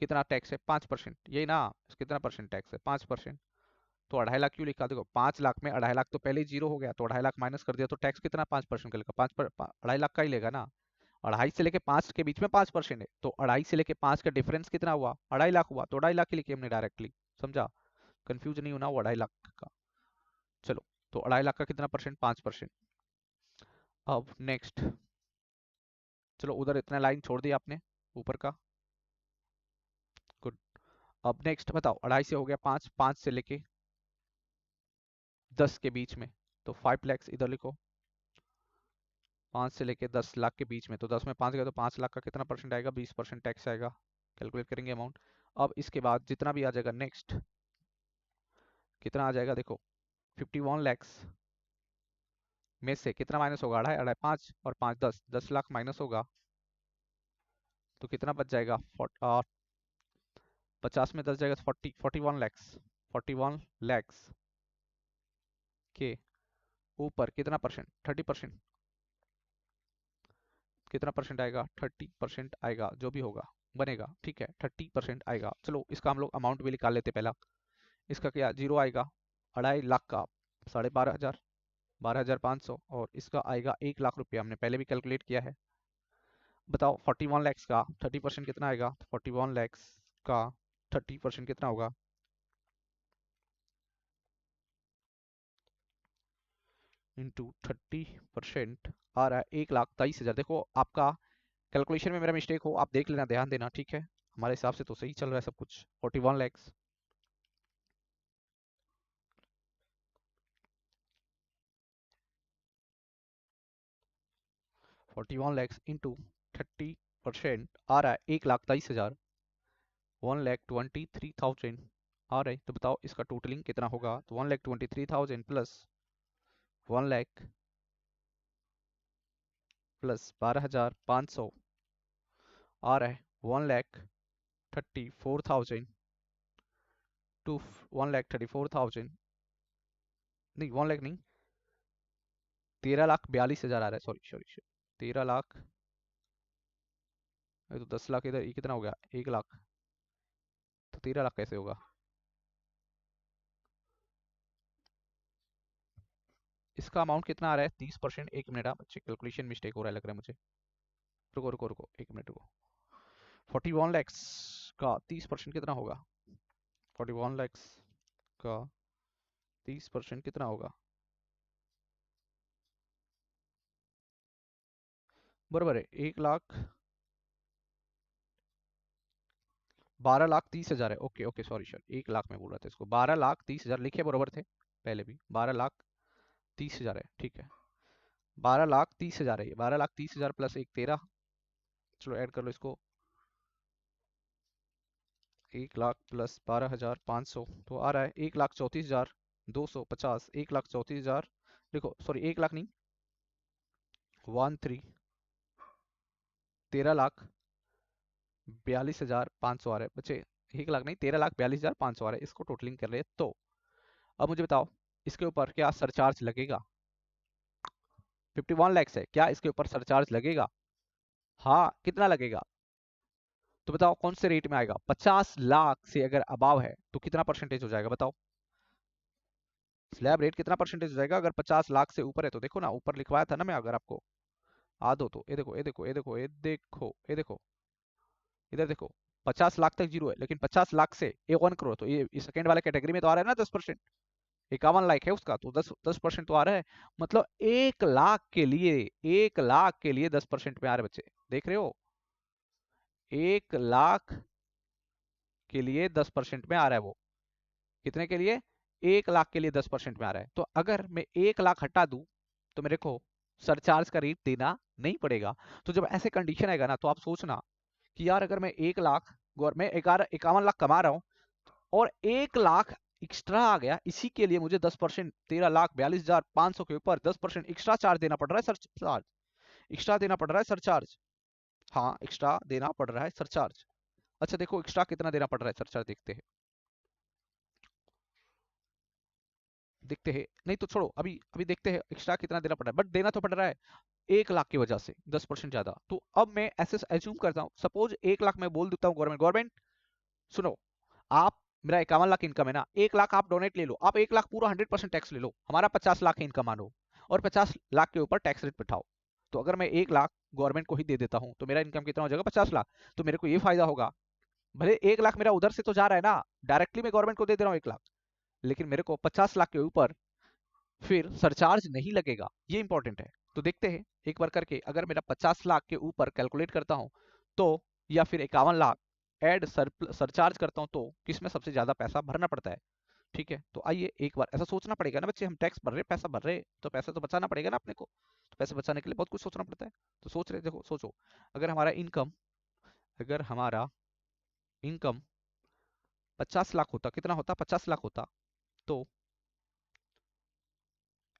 कितना टैक्स है, 5%, यही ना। कितना परसेंट टैक्स है, 5%। तो 2.5 लाख क्यों लिखा, देखो 5 लाख में 2.5 लाख तो पहले ही जीरो हो गया, तो 2.5 लाख माइनस कर दिया तो टैक्स कितना, 5% का लेगा, 2.5 लाख का ही लेगा ना। 2.5 से लेके 5 के बीच में 5% है, तो 2.5 से लेके 5 का डिफरेंस कितना हुआ, 2.5 लाख हुआ, तो 2.5 लाख ही लिखी हमने डायरेक्टली। समझा, कंफ्यूज नहीं होना वो 2.5 लाख का। चलो, तो 2.5 लाख का कितना परसेंट, 5%। अब नेक्स्ट, चलो उधर इतना लाइन छोड़ दिया आपने ऊपर का, गुड। अब नेक्स्ट बताओ, 2.5 से हो गया 5, 5 से लेके 10 के बीच में, तो 5 लैक्स इधर लिखो। 5 से लेके 10 लाख के बीच में, तो 10 में 5 गया तो 5 लाख का कितना परसेंट आएगा, 20% टैक्स आएगा। कैलकुलेट करेंगे अमाउंट। अब इसके बाद जितना भी आ जाएगा नेक्स्ट, कितना आ जाएगा देखो, 51 लैक्स में से कितना माइनस होगा, 2.5, 5 और 5 10 लाख माइनस होगा, तो कितना बच जाएगा, 50 में 10 जाएगा तो 41 लैक्स, 41 लैक्स के ऊपर कितना परसेंट, 30%। कितना परसेंट आएगा, 30% आएगा, जो भी होगा बनेगा, ठीक है 30% आएगा। चलो इसका हम लोग अमाउंट भी निकाल लेते पहला। इसका क्या, जीरो आएगा, 2.5 लाख का 12,500, 12,500, और इसका आएगा 1 लाख रुपया, हमने पहले भी कैलकुलेट किया है। बताओ 41 लैक्स का 30% कितना आएगा, 41 लैक्स का 30% कितना होगा, इंटू 30% आ रहा है 1,23,000। देखो आपका कैलकुलेशन में मेरा मिस्टेक हो आप देख लेना, ध्यान देना, ठीक है। हमारे हिसाब से तो सही चल रहा है सब कुछ। 41 लैक्स, 41 लैक्स इंटू 30% आ रहा है 1,23,000, 1,23,000 आ रहा है। तो बताओ इसका टोटलिंग कितना होगा, तो 1,23,000 प्लस 1 लाख प्लस 12,500 आ रहा है 1,34,000 टू 1,34,000, नहीं 1 लाख नहीं, 13,42,000 आ रहा है, सॉरी सॉरी, 13 लाख, ये तो 10 लाख इधर, ये कितना हो गया, 1 लाख, तो 13 लाख कैसे होगा। इसका अमाउंट कितना आ रहा है, 30%। एक मिनट, आप बच्चे कैलकुलेशन मिस्टेक हो रहा है लग रहा है मुझे, रुको रुको रुको एक मिनट रुको। 41 लैक्स का 30% कितना होगा, 41 लैक्स का 30% कितना होगा, बराबर है 1 लाख, 12,30,000 है। Okay okay sorry sorry, 1 lakh में बोल रहा था इसको, 12,30,000 लिखे बराबर थे पहले भी, 12,30,000 है, ठीक है। 12,30,000 है ये, 12,30,000 प्लस एक 13, चलो ऐड कर लो इसको, 1 लाख प्लस 12,500 तो आ रहा है 1,34,250, 1,34,000, देखो सॉरी 1 लाख नहीं, 13, 13,42,500 आ रहा है बच्चे, 1 लाख नहीं, 13,42,500 आ रहा है, इसको टोटलिंग कर रहे हैं। तो अब मुझे बताओ इसके ऊपर क्या सरचार्ज लगेगा, 51 लैक्स है, क्या इसके ऊपर सरचार्ज लगेगा, हाँ कितना लगेगा, तो बताओ कौन से रेट में आएगा, 50 लाख से अगर अबाव है तो कितना परसेंटेज हो जाएगा बताओ, स्लैब रेट कितना परसेंटेज हो जाएगा अगर 50 लाख से ऊपर है, तो देखो ना ऊपर लिखवाया था ना मैं, अगर आपको आ दो तो ये देखो ये देखो ये देखो ये देखो ये देखो, इधर देखो 50 लाख तक जीरो है, लेकिन 50 लाख से ये 1 करोड़, तो ये सेकंड वाले कैटेगरी में तो आ रहा है ना 10%, 51 लाख है उसका, तो 10% तो आ रहा है। मतलब 1 लाख के लिए, 1 लाख के लिए 10% में आ रहे बच्चे, देख रहे हो, 1 लाख के लिए 10% में आ रहा है वो। कितने के लिए? 1 लाख के लिए 10% में आ रहा है। तो अगर मैं 1 लाख हटा दूं तो मेरे को सरचार्ज का रेट देना नहीं पड़ेगा। तो जब ऐसे कंडीशन आएगा ना, तो आप सोचना कि यार अगर मैं 1 लाख मैं 51 लाख कमा रहा हूँ और 1 लाख एक्स्ट्रा आ गया, इसी के लिए मुझे 10%, 13,42,500 के ऊपर 10% एक्स्ट्रा चार्ज देना पड़ रहा है, सरचार्ज एक्स्ट्रा देना पड़ रहा है, सरचार्ज। हाँ, एक्स्ट्रा देना पड़ रहा है सरचार्ज। अच्छा देखो एक्स्ट्रा कितना देना पड़ रहा है सरचार्ज, देखते हैं। देखते हैं, नहीं तो छोड़ो, अभी अभी देखते हैं एक्स्ट्रा कितना देना पड़ रहा है, बट देना तो पड़ रहा है 1 लाख की वजह से 10% ज्यादा। तो अब मैं ऐसे एज्यूम करता हूँ, सपोज 1 लाख मैं बोल देता हूँ गवर्नमेंट, गवर्नमेंट सुनो, आप मेरा 51 लाख इनकम है ना, 1 लाख आप डोनेट ले लो, आप 1 लाख पूरा 100% टैक्स ले लो, हमारा 50 लाख है इनकम मानो, और 50 लाख के ऊपर टैक्स रेट बिठाओ। तो अगर मैं 1 लाख गवर्नमेंट को ही दे देता हूँ तो मेरा इनकम कितना हो जाएगा? 50 लाख। तो मेरे को ये फायदा होगा, भले 1 लाख मेरा उधर से तो जा रहा है ना, डायरेक्टली मैं गवर्नमेंट को दे दे रहा हूँ 1 लाख, लेकिन मेरे को 50 लाख के ऊपर फिर सरचार्ज नहीं लगेगा, ये इंपॉर्टेंट है। तो देखते हैं एक बार करके, अगर मेरा 50 लाख के ऊपर कैलकुलेट करता हूं तो, या फिर 51 लाख एड सरचार्ज करता हूं तो किसमें सबसे ज्यादा पैसा भरना पड़ता है। ठीक है, तो आइए एक बार ऐसा सोचना पड़ेगा ना बच्चे, हम टैक्स भर रहे, पैसा भर रहे, तो पैसा तो बचाना पड़ेगा ना अपने को। तो पैसे बचाने के लिए बहुत कुछ सोचना पड़ता है। तो सोच रहे, देखो सोचो, अगर हमारा इनकम अगर हमारा इनकम 50 लाख होता, कितना होता? 50 लाख होता। तो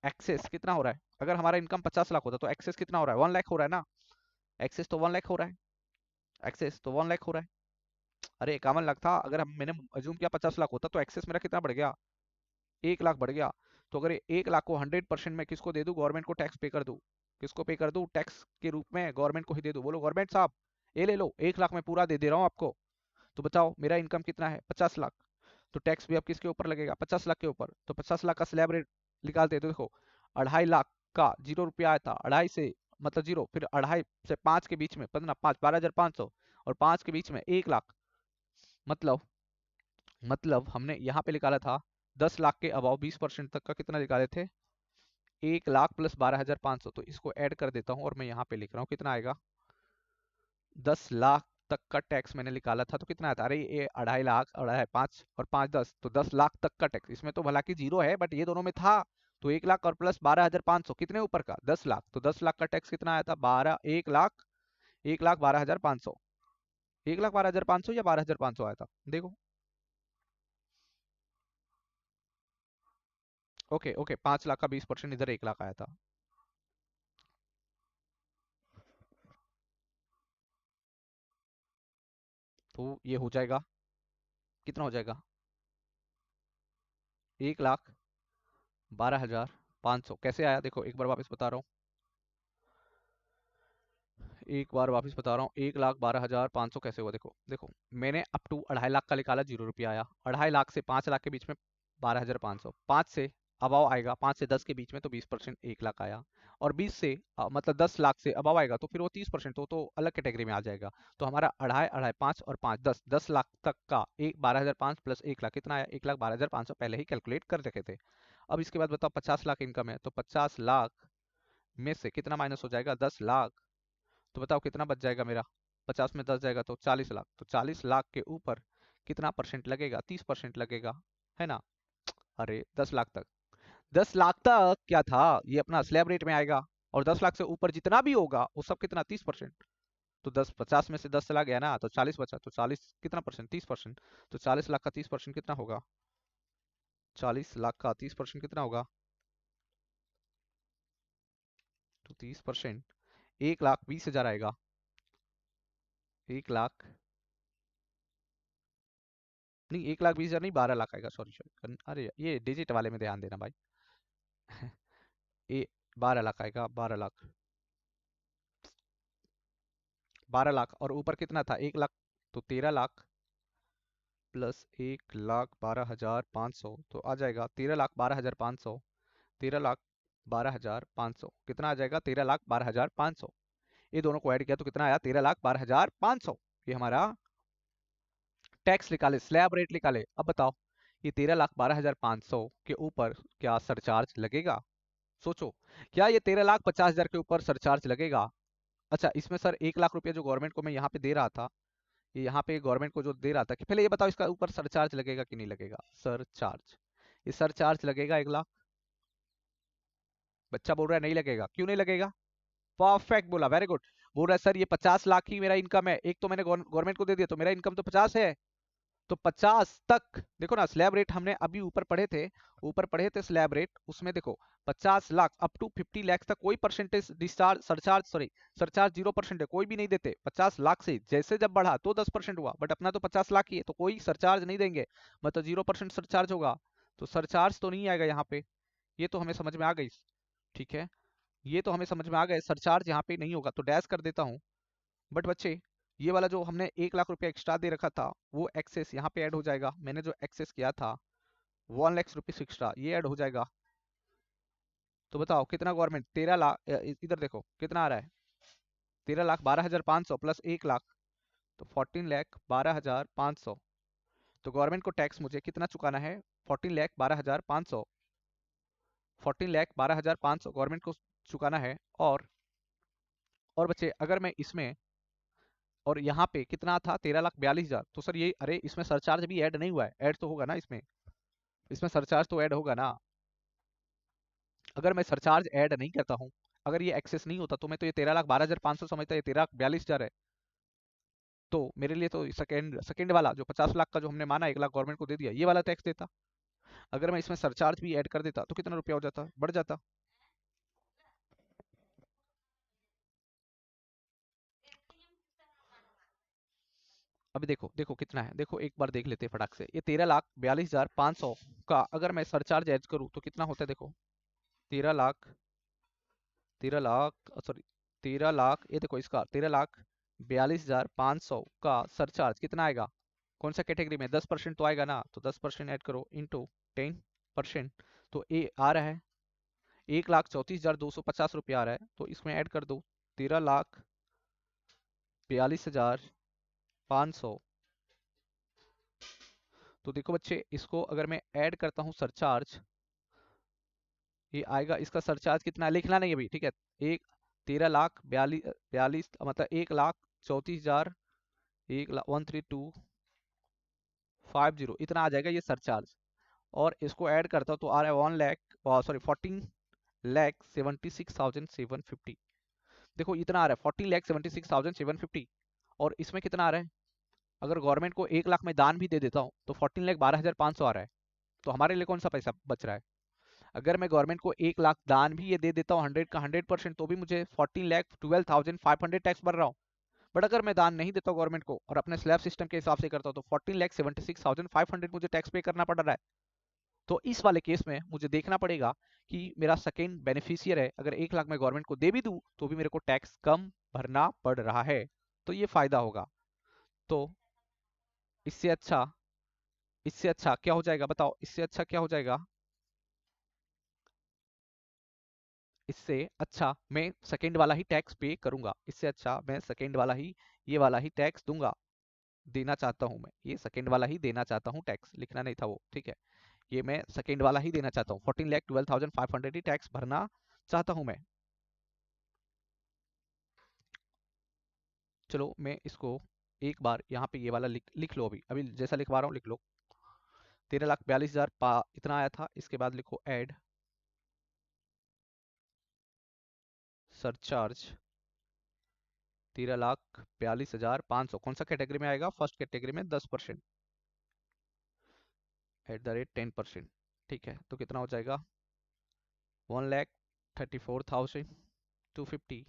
एक्सेस कितना हो रहा है? अगर हमारा इनकम 50 लाख होता तो एक्सेस कितना हो रहा है? 1 लाख हो रहा है ना। एक्सेस तो 1 लाख हो रहा है, एक्सेस तो 1 लाख हो रहा है। अरे 51 लाख था, अगर हम मैंने अज्यूम किया 50 लाख होता तो एक्सेस मेरा कितना बढ़ गया? 1 लाख बढ़ गया। तो अगर 1 लाख को 100% में किसको दे दूं? गवर्नमेंट को टैक्स पे कर दूं। किसको पे कर दूं? टैक्स के रूप में गवर्नमेंट को ही दे दूं। बोलो गवर्नमेंट साहब, ये ले लो, 1 लाख मैं पूरा दे दे रहा हूँ आपको। तो बताओ मेरा इनकम कितना है? 50 लाख। तो टैक्स भी अब किसके ऊपर लगेगा? 50 लाख के ऊपर। तो 50 लाख का स्लैब रेट निकालते हैं तो देखो, 2.5 लाख का 0 रुपया आया था, अढ़ाई से मतलब जीरो, फिर 2.5 से 5 के बीच में 15, 5 12,500, और 5 के बीच में 1 लाख। मतलब हमने यहाँ पे निकाला था 10 लाख के अबाव 20% तक का कितना निकाले थे? 1 लाख प्लस 12,500। तो इसको ऐड कर देता हूँ और मैं यहाँ पे लिख रहा हूँ, कितना आएगा? 10 लाख तक का टैक्स मैंने निकाला था तो कितना आता? अरे ये 2.5 लाख, 2.5 5 और 5 10, तो 10 लाख तक का टैक्स। इसमें तो भला की जीरो है, बट ये दोनों में था। तो 1 लाख और प्लस 12,500 कितने ऊपर का? 10 लाख। तो 10 लाख का टैक्स कितना आया था? 1 लाख, 1,12,500। 1,12,500 या 12,500 आया था, देखो। ओके ओके, 5 लाख का 20%, इधर 1 लाख आया था। तो ये हो जाएगा, कितना हो जाएगा? 1,12,500 कैसे आया? देखो एक बार वापस बता रहा हूँ, एक बार वापस बता रहा हूँ, 1,12,500 कैसे हुआ? देखो देखो, मैंने अप टू 2.5 लाख का निकाला, 0 रुपया आया। 2.5 लाख से 5 लाख के बीच में 12,500, 5 से अबाव आएगा, 5 से 10 के बीच में तो 20%, 1 लाख आया। और 20 से मतलब 10 लाख से अबाव आएगा तो फिर वो 30%, तो अलग कैटेगरी में आ जाएगा। तो हमारा अढ़ाई, 2.5, 5 और 5 10, 10 लाख तक का एक 12,500 प्लस 1 लाख कितना आया? 1,12,500 पहले ही कैलकुलेट कर रखे थे। अब इसके बाद बताओ 50 लाख इनकम है, तो 50 लाख में से कितना माइनस हो जाएगा? 10 लाख। तो बताओ कितना बच जाएगा मेरा? 50 में 10 जाएगा तो 40 लाख। तो 40 लाख के ऊपर कितना परसेंट लगेगा? 30% लगेगा, है ना। अरे 10 लाख तक, 10 लाख तक क्या था, ये अपना स्लैब रेट में आएगा। और 10 लाख से ऊपर जितना भी होगा वो सब कितना? 30%। तो 50 में से 10 चला गया ना, तो 40 बचा। तो 40 कितना परसेंट? 30%। तो 40 लाख का 30% कितना होगा? 40 लाख का 30% कितना होगा? तो 30% 1,20,000 आएगा। 1 लाख नहीं, 1,20,000 नहीं, 12 लाख आएगा, सॉरी सॉरी, अरे ये डिजिट वाले में ध्यान देना भाई। ये 12 लाख आएगा, 12 लाख, 12 लाख, और ऊपर कितना था? 1 लाख। तो 13 लाख प्लस 1,12,500, तो आ जाएगा 13,12,500। 13,12,500 कितना आ जाएगा? 13,12,500। ये दोनों को ऐड किया तो कितना आया? 13,12,500। ये हमारा टैक्स निकाले, स्लैब रेट निकाले। अब बताओ ये 13,12,500 के ऊपर क्या सरचार्ज लगेगा? सोचो, क्या ये 13,50,000 के ऊपर सरचार्ज लगेगा? अच्छा इसमें सर 1 लाख रुपया जो गवर्नमेंट को मैं यहाँ पे दे रहा था, ये यहाँ पे गवर्नमेंट को जो दे रहा था, कि पहले ये बताओ इसका ऊपर सरचार्ज लगेगा कि नहीं लगेगा? सरचार्ज, ये सरचार्ज लगेगा 1 लाख। बच्चा बोल रहा है नहीं लगेगा, क्यों नहीं लगेगा? परफेक्ट बोला, वेरी गुड। बोल रहा है सर ये 50 लाख ही मेरा इनकम है, एक तो मैंने गवर्नमेंट को दे दिया तो मेरा इनकम तो 50 है। तो 50 तक देखो ना, स्लैब रेट हमने अभी ऊपर पढ़े थे स्लैब रेट, उसमें देखो 50 लाख अप टू 50 लाख तक कोई percentage discharge surcharge, sorry surcharge 0% है, कोई भी नहीं देते। 50 लाख से जैसे जब बढ़ा तो 10% हुआ, बट अपना तो 50 लाख ही है तो कोई सरचार्ज नहीं देंगे, मतलब 0% सरचार्ज होगा। तो सरचार्ज तो नहीं आएगा यहाँ पे, ये तो हमें समझ में आ गई। ठीक है, ये तो हमें समझ में आ गए, सरचार्ज यहाँ पे नहीं होगा तो डैश कर देता हूँ। बट बच्चे, ये वाला जो हमने 1 लाख रुपया एक्स्ट्रा दे रखा था वो एक्सेस यहाँ पे ऐड हो जाएगा। मैंने जो एक्सेस किया था 1 लाख रुपीज एक्स्ट्रा, ये ऐड हो जाएगा। तो बताओ कितना गवर्नमेंट 13 लाख, इधर देखो कितना आ रहा है, 13,12,500 प्लस 1 लाख, तो 14,12,500। तो गवर्नमेंट को टैक्स मुझे कितना चुकाना है? 14,12,500, 14,12,500 गवर्नमेंट को चुकाना है। और बच्चे अगर मैं इसमें, और यहाँ पे कितना था 13,42,000, तो सर ये, अरे इसमें सरचार्ज भी ऐड नहीं हुआ है, ऐड तो होगा ना इसमें, इसमें सरचार्ज तो ऐड होगा ना। अगर मैं सरचार्ज ऐड नहीं करता हूँ, अगर ये एक्सेस नहीं होता तो मैं तो ये 13,12,500 समझता, ये 13,42,000 है। तो मेरे लिए तो सेकंड सेकंड वाला जो 50 लाख का जो हमने माना 1 लाख गवर्नमेंट को दे दिया, ये वाला टैक्स देता। अगर मैं इसमें सरचार्ज भी ऐड कर देता तो कितना रुपया हो जाता, बढ़ जाता। अभी देखो देखो कितना है, देखो एक बार देख लेते हैं फटाक से, ये 13,42,500 का अगर मैं सरचार्ज ऐड करूँ तो कितना होता है देखो, 13 लाख, 13 लाख, सॉरी 13 लाख, ये देखो इसका 13,42,500 का सरचार्ज कितना आएगा? कौन सा कैटेगरी में? 10% तो आएगा ना, तो 10% ऐड करो इंटू 10%, तो ये आ रहा है 1,34,250 रुपया आ रहा है। तो इसमें ऐड कर दो 13,42,500। तो देखो बच्चे, इसको अगर मैं ऐड करता हूँ सरचार्ज, ये आएगा, इसका सरचार्ज कितना है लिखना नहीं अभी, ठीक है। एक 13,42,42 मतलब 1,34,000, 1,13,250 इतना आ जाएगा ये सरचार्ज। और इसको ऐड करता हूँ तो आ रहा है 1 लाख, सॉरी 14,76,750। देखो इतना आ रहा है 14,76,750। और इसमें कितना आ रहा है? अगर गवर्नमेंट को 1 लाख में दान भी दे देता हूँ तो 14,12,500 आ रहा है। तो हमारे लिए कौन सा पैसा बच रहा है? अगर मैं गवर्नमेंट को 1 लाख दान भी ये दे देता हूँ 100 का 100%, तो भी मुझे 14,12,500 टैक्स भर रहा हूँ। बट अगर मैं दान नहीं देता हूँ गवर्नमेंट को और अपने स्लैब सिस्टम के हिसाब से करता हूँ तो 14,76,500 मुझे टैक्स पे करना पड़ रहा है। तो इस वाले केस में मुझे देखना पड़ेगा कि मेरा सेकेंड बेनिफिशियर है, अगर 1 लाख मैं गवर्नमेंट को दे भी दूं तो भी मेरे को टैक्स कम भरना पड़ रहा है, तो ये फायदा होगा। तो इससे अच्छा, इससे अच्छा क्या हो जाएगा बताओ, इससे अच्छा क्या हो जाएगा? इससे अच्छा मैं सेकेंड वाला ही टैक्स पे करूंगा, इससे अच्छा मैं सेकेंड वाला ही, ये वाला ही टैक्स दूंगा, देना चाहता हूं मैं, ये सेकेंड वाला ही देना चाहता हूँ, टैक्स लिखना नहीं था वो, ठीक है। ये मैं सेकेंड वाला ही देना चाहता हूँ, 14,12,500 ही टैक्स भरना चाहता हूँ मैं। चलो मैं इसको एक बार यहाँ पे ये वाला लिख लो, अभी अभी जैसा लिखवा रहा हूँ लिख लो। 13,42,000 इतना आया था, इसके बाद लिखो ऐड सरचार्ज 13,42,500, कौन सा कैटेगरी में आएगा? फर्स्ट कैटेगरी में 10%, @10%। ठीक है, तो कितना हो जाएगा? 1,34,250।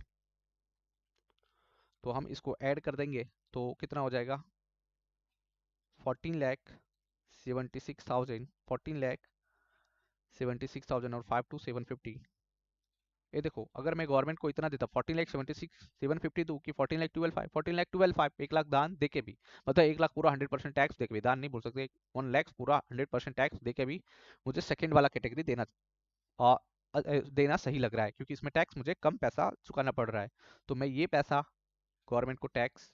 तो हम इसको ऐड कर देंगे तो कितना हो जाएगा? 14,76,000, 14,76,000 और 5,2,750। ये देखो अगर मैं गवर्नमेंट को इतना देता 14,76,750 दूं कि 14,12,500, 14,12,500, 1 लाख दान दे के भी, मतलब 1 लाख पूरा 100% टैक्स दे के भी, दान नहीं बोल सकते, 1 लाख पूरा 100% टैक्स दे के भी मुझे सेकंड वाला कैटेगरी देना, आ, देना सही लग रहा है, क्योंकि इसमें टैक्स मुझे कम पैसा चुकाना पड़ रहा है। तो मैं ये पैसा गवर्नमेंट को टैक्स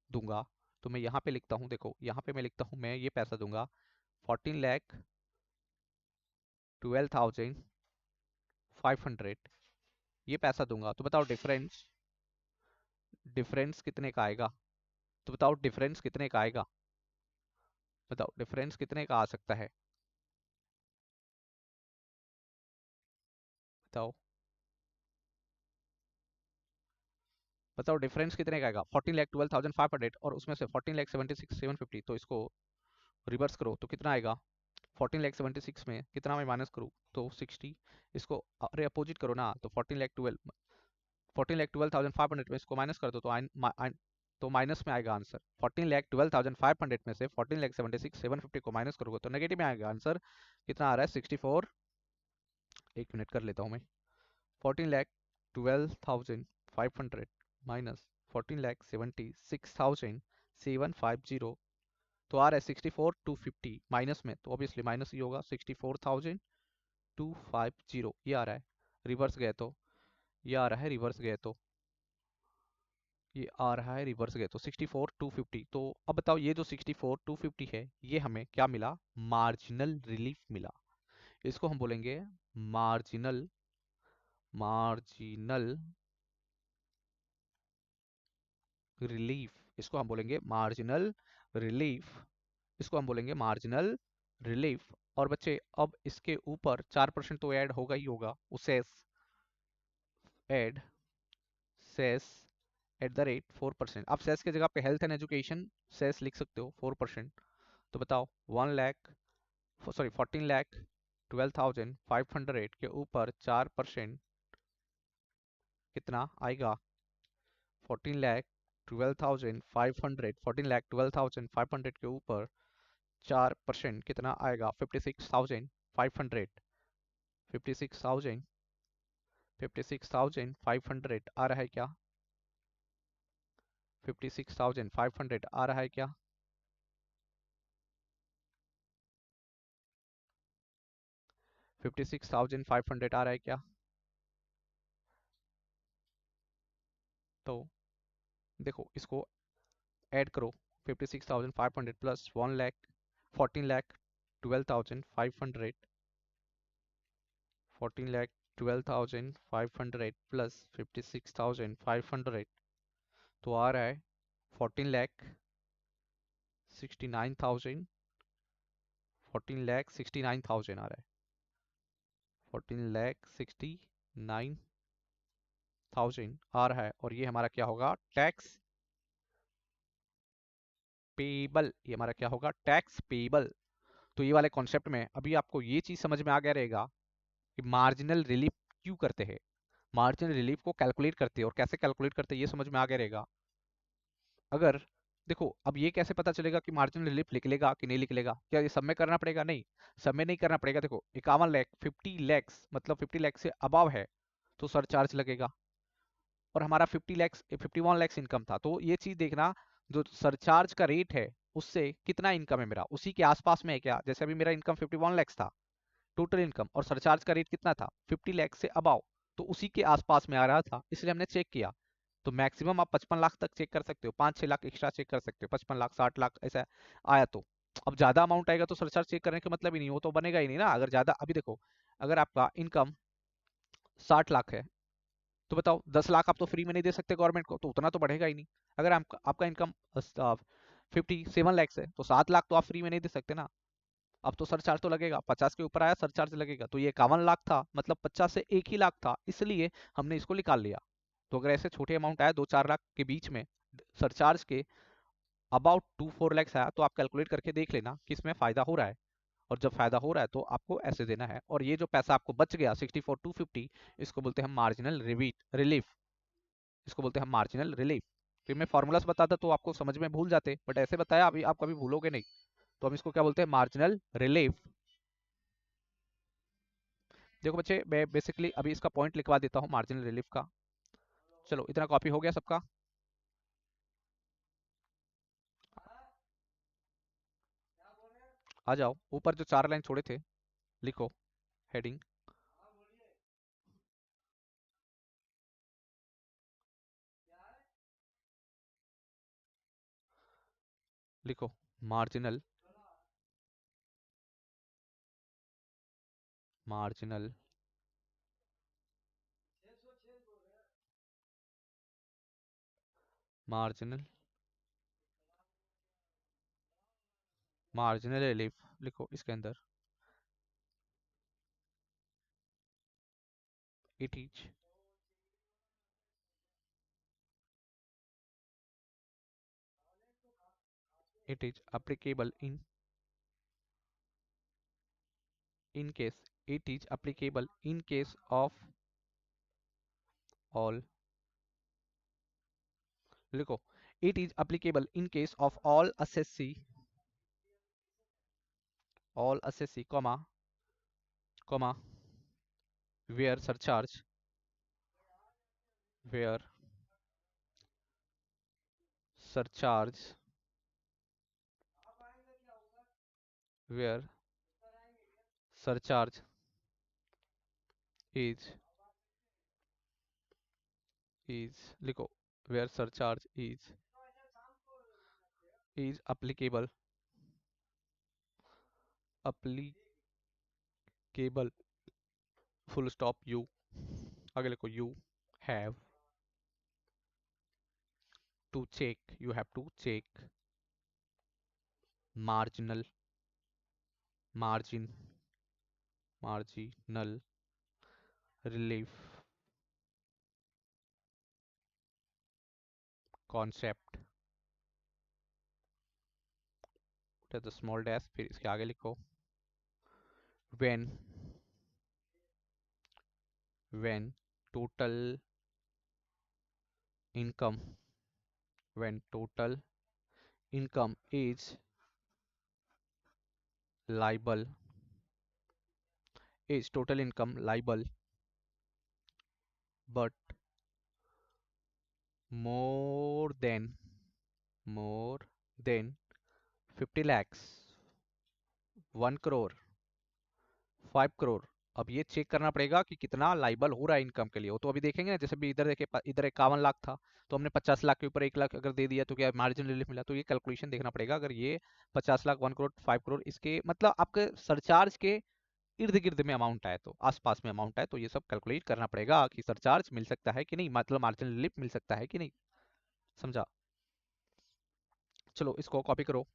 दूंगा। तो मैं यहाँ पे लिखता हूँ, देखो यहाँ पे मैं लिखता हूँ, मैं ये पैसा दूंगा 14,12,500, ये पैसा दूंगा। तो बताओ डिफरेंस, डिफरेंस कितने का आएगा? तो बताओ डिफरेंस कितने का आएगा, बताओ डिफरेंस कितने का आ सकता है, बताओ बताओ डिफरेंस कितने का आएगा। 14,12,500 और उसमें से 14,76,750, तो इसको रिवर्स करो तो कितना आएगा। 14,76 में कितना मैं माइनस करूँ तो 60, इसको अरे अपोजिट करो ना, तो 14,12,500 में इसको माइनस कर दो तो तो माइनस में आएगा आंसर। 14,12,500 में से 14,76,750 को माइनस करोगे तो नेगेटिव में आएगा आंसर। कितना आ रहा है 64, एक मिनट कर लेता हूँ मैं। 14,12,500 माइनस 14,76,750 तो आ रहा है 64,250 माइनस में, तो ऑब्वियसली माइनस ही होगा। 64,250 ये आ रहा है, रिवर्स गए तो ये आ रहा है, रिवर्स गए तो ये आ रहा है, रिवर्स गए तो 64,250। तो अब बताओ ये जो 64,250 है ये हमें क्या मिला, मार्जिनल रिलीफ मिला। इसको हम बोलेंगे मार्जिनल मार्जिनल रिलीफ, इसको हम बोलेंगे मार्जिनल रिलीफ, इसको हम बोलेंगे मार्जिनल रिलीफ। और बच्चे अब इसके ऊपर 4% तो ऐड होगा ही होगा, उसे add cess at the rate 4%। आप सेस की जगह पे हेल्थ एंड एजुकेशन सेस लिख सकते हो 4%। तो बताओ 1 लाख, सॉरी 14,12,500 के ऊपर 4% कितना आएगा। 14,12,500 के ऊपर 4% कितना आएगा, 56,500, 56,000, 56,500 आ रहा है क्या, 56,500 आ रहा है क्या, 56,500 आ रहा है क्या। तो देखो इसको ऐड करो, 56,500 प्लस 1 लाख 14,12,500, 14,12,500 प्लस 56,500 तो आ रहा है 14,69,000, 14,69,000 आ रहा है, 14,69,000 आ रहा है। और ये हमारा क्या होगा, टैक्स पेबल, ये हमारा क्या होगा, टैक्स पेबल। तो ये वाले कॉन्सेप्ट में अभी आपको ये चीज समझ में आ गया रहेगा कि मार्जिनल रिलीफ क्यों करते हैं, मार्जिनल रिलीफ को कैलकुलेट करते हैं और कैसे कैलकुलेट करते हैं ये समझ में आ गया रहेगा। अगर देखो अब ये कैसे पता चलेगा कि मार्जिनल रिलीफ निकलेगा कि नहीं निकलेगा, क्या ये सब में करना पड़ेगा, नहीं सब में नहीं करना पड़ेगा। देखो 51 लाख 50 लैक्स मतलब 50 लाख से अबव है तो सरचार्ज लगेगा, और हमारा 50 लैक्स 51 लैक्स इनकम था, तो ये चीज देखना जो सरचार्ज का रेट है उससे कितना इनकम है मेरा, उसी के आसपास में है क्या। जैसे अभी मेरा इनकम 51 लैक्स था टोटल इनकम, और सरचार्ज का रेट कितना था 50 लैक्स से अबाव, तो उसी के आसपास में आ रहा था, इसलिए हमने चेक किया। तो मैक्सिमम आप 55 लाख तक चेक कर सकते हो, 5-6 लाख एक्स्ट्रा चेक कर सकते हो, 55 लाख 60 लाख ऐसा आया तो। अब ज्यादा अमाउंट आएगा तो सरचार्ज चेक करने का मतलब ही नहीं, वो तो बनेगा ही नहीं ना। अगर ज्यादा, अभी देखो अगर आपका इनकम 60 लाख है तो बताओ 10 लाख आप तो फ्री में नहीं दे सकते गवर्नमेंट को, तो उतना तो बढ़ेगा ही नहीं। अगर आपका इनकम 57 लैक्स है तो 7 लाख तो आप फ्री में नहीं दे सकते ना, अब तो सरचार्ज तो लगेगा, 50 के ऊपर आया सरचार्ज लगेगा। तो ये 51 लाख था मतलब 50 से 1 ही लाख था, इसलिए हमने इसको निकाल लिया। तो अगर ऐसे छोटे अमाउंट आया 2-4 लाख के बीच में सरचार्ज के अबाउट 2-4 लैक्स आया, तो आप कैलकुलेट करके देख लेना कि इसमें फायदा हो रहा है, और जब फायदा हो रहा है तो आपको ऐसे देना है। और ये जो पैसा आपको बच गया 64,250, इसको बोलते हैं मार्जिनल रिलीफ, इसको बोलते हैं मार्जिनल रिलीफ। फिर मैं फॉर्मूलास बताता तो आपको समझ में भूल जाते, बट ऐसे बताया अभी आप कभी भूलोगे नहीं। तो हम इसको क्या बोलते हैं, मार्जिनल रिलीफ। देखो बच्चे मैं बेसिकली अभी इसका पॉइंट लिखवा देता हूँ मार्जिनल रिलीफ का। चलो इतना कॉपी हो गया सबका, आ जाओ ऊपर जो 4 लाइन छोड़े थे लिखो, हेडिंग लिखो, marginal marginal marginal marginal relief लिखो इसके अंदर, it is applicable in case, it is applicable in case of all, लिखो, it is applicable in case of all assessee comma where surcharge where surcharge where surcharge is लिखो, where surcharge is applicable full stop, you आगे लिखो, have you have to check marginal margin marginal relief concept to the small dash, फिर इसके आगे लिखो, when total income when total income is liable total income liable but more than more than 50 lakhs 1 crore 5 crore. अब ये check करना पड़ेगा कि कितना लाइबल हो रहा है इनकम के लिए, वो तो अभी देखेंगे ना। जैसे भी इधर देखे, इधर 51 लाख था, तो हमने 50 लाख के ऊपर 1 लाख अगर दे दिया तो क्या मार्जिन रिलीफ मिला, तो ये कैलकुलेशन देखना पड़ेगा। अगर ये 50 लाख 1 करोड़ 5 करोड़ इसके मतलब आपके सरचार्ज के इर्द गिर्द में अमाउंट आए, तो आसपास में अमाउंट आए, तो ये सब कैलकुलेट करना पड़ेगा कि सरचार्ज मिल सकता है कि नहीं, मतलब मार्जिन रिलीफ मिल सकता है कि नहीं। समझा? चलो इसको कॉपी करो,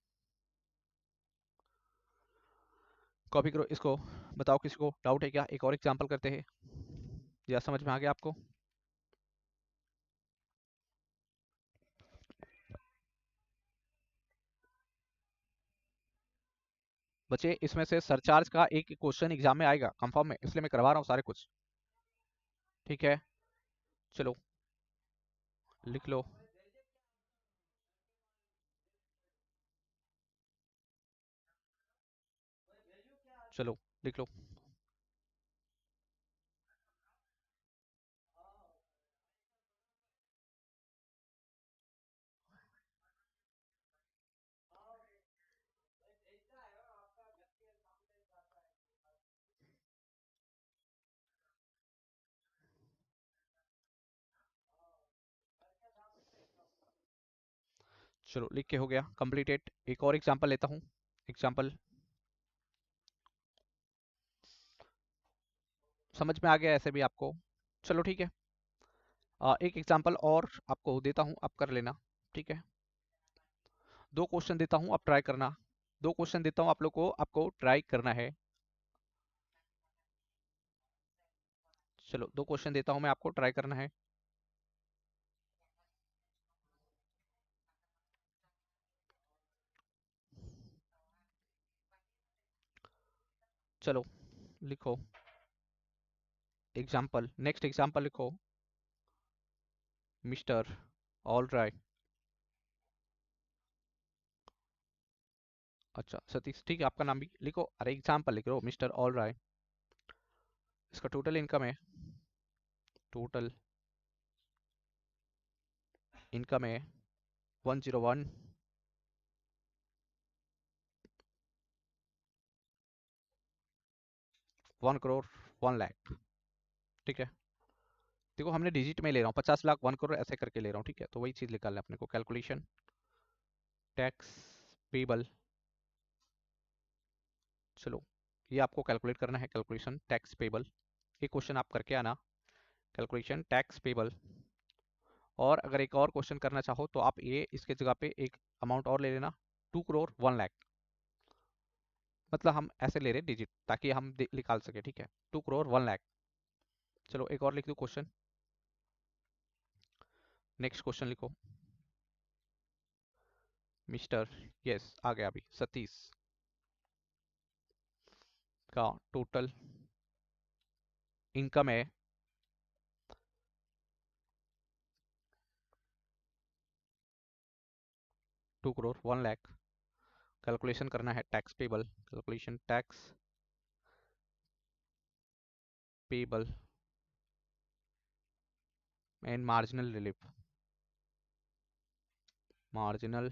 कॉपी करो इसको। बताओ किसी को डाउट है क्या? एक और एग्जांपल करते हैं, या समझ में आ गया आपको? बच्चे इसमें से सरचार्ज का एक क्वेश्चन एग्जाम में आएगा कंफर्म में, इसलिए मैं करवा रहा हूँ सारे कुछ। ठीक है, चलो लिख लो। चलो लिख लो। चलो लिख के हो गया कंप्लीटेड। एक और एग्जांपल लेता हूँ, एग्जांपल समझ में आ गया ऐसे भी आपको? चलो ठीक है, एक एग्जांपल और आपको देता हूँ, आप कर लेना। ठीक है, दो क्वेश्चन देता हूँ, आप ट्राई करना। दो क्वेश्चन देता हूँ आप लोग को, आपको ट्राई करना है। चलो दो क्वेश्चन देता हूँ मैं, आपको ट्राई करना है। चलो लिखो एग्जाम्पल, नेक्स्ट एग्जाम्पल लिखो, मिस्टर ऑल राइट। अच्छा सतीश, ठीक है, आपका नाम भी लिखो। अरे एग्जाम्पल लिख लो, मिस्टर ऑल राइट। इसका टोटल इनकम है, टोटल इनकम है 101 1 करोड़ 1 लाख। ठीक है, देखो हमने डिजिट में ले रहा हूँ, 50 लाख 1 करोड़ ऐसे करके ले रहा हूँ। ठीक है, तो वही चीज निकालना है अपने को। कैलकुलेशन टैक्स पेबल, चलो ये आपको कैलकुलेट करना है, कैलकुलेशन टैक्स पेबल। ये क्वेश्चन आप करके आना, कैलकुलेशन टैक्स पेबल। और अगर एक और क्वेश्चन करना चाहो तो आप ये इसके जगह पे एक अमाउंट और ले लेना, 2 करोड़ 1 लाख। मतलब हम ऐसे ले रहे डिजिट ताकि हम निकाल सके, ठीक है। 2 करोड़ 1 लाख। चलो एक और लिख दो क्वेश्चन। नेक्स्ट क्वेश्चन लिखो। मिस्टर, यस आ गया अभी, सतीश का टोटल इनकम है 2 करोड़ 1 लाख। कैलकुलेशन करना है tax payable, calculation tax payable and marginal relief. Marginal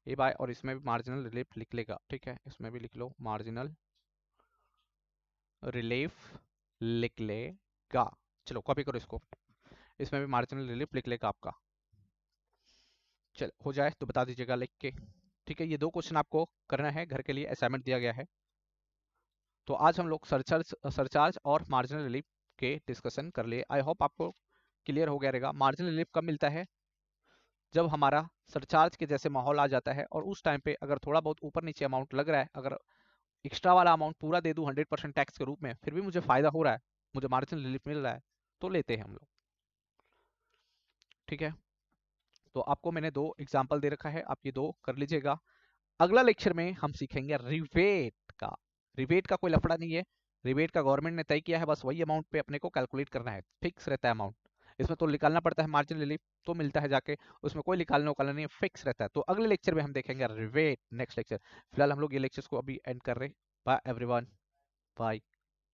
a by, और इसमें भी मार्जिनल रिलीफ लिख लेगा, ठीक है, इसमें भी लिख लो मार्जिनल रिलीफ लिख लेगा। चलो कॉपी करो इसको, इसमें भी मार्जिनल रिलीफ लिख लेगा आपका। चल हो जाए तो बता दीजिएगा लिख के, ठीक है। ये 2 क्वेश्चन आपको करना है, घर के लिए असाइनमेंट दिया गया है। तो आज हम लोग सरचार्ज और मार्जिनल रिलीफ के डिस्कशन कर लिए। आई होप आपको क्लियर हो गया रहेगा। मार्जिनल रिलीफ कब मिलता है? जब हमारा सरचार्ज के जैसे माहौल आ जाता है और उस टाइम पे अगर थोड़ा बहुत ऊपर नीचे अमाउंट लग रहा है, अगर एक्स्ट्रा वाला अमाउंट पूरा दे दूं 100% टैक्स के रूप में, फिर भी मुझे फायदा हो रहा है, मुझे मार्जिनल रिलीफ मिल रहा है, तो लेते हैं हम लोग, ठीक है। तो आपको मैंने 2 एग्जाम्पल दे रखा है, आप ये 2 कर लीजिएगा। अगला लेक्चर में हम सीखेंगे रिबेट का। रिबेट का कोई लफड़ा नहीं है, रिबेट का गवर्नमेंट ने तय किया है, बस वही अमाउंट पे अपने को कैलकुलेट करना है, फिक्स रहता है अमाउंट। इसमें तो निकालना पड़ता है मार्जिन रिलीफ, तो मिलता है जाके, उसमें कोई निकालने उकालना नहीं है, फिक्स रहता है। तो अगले लेक्चर में हम देखेंगे रिबेट, नेक्स्ट लेक्चर। फिलहाल हम लोग ये लेक्चर्स को अभी एंड कर रहे हैं। Bye everyone, bye.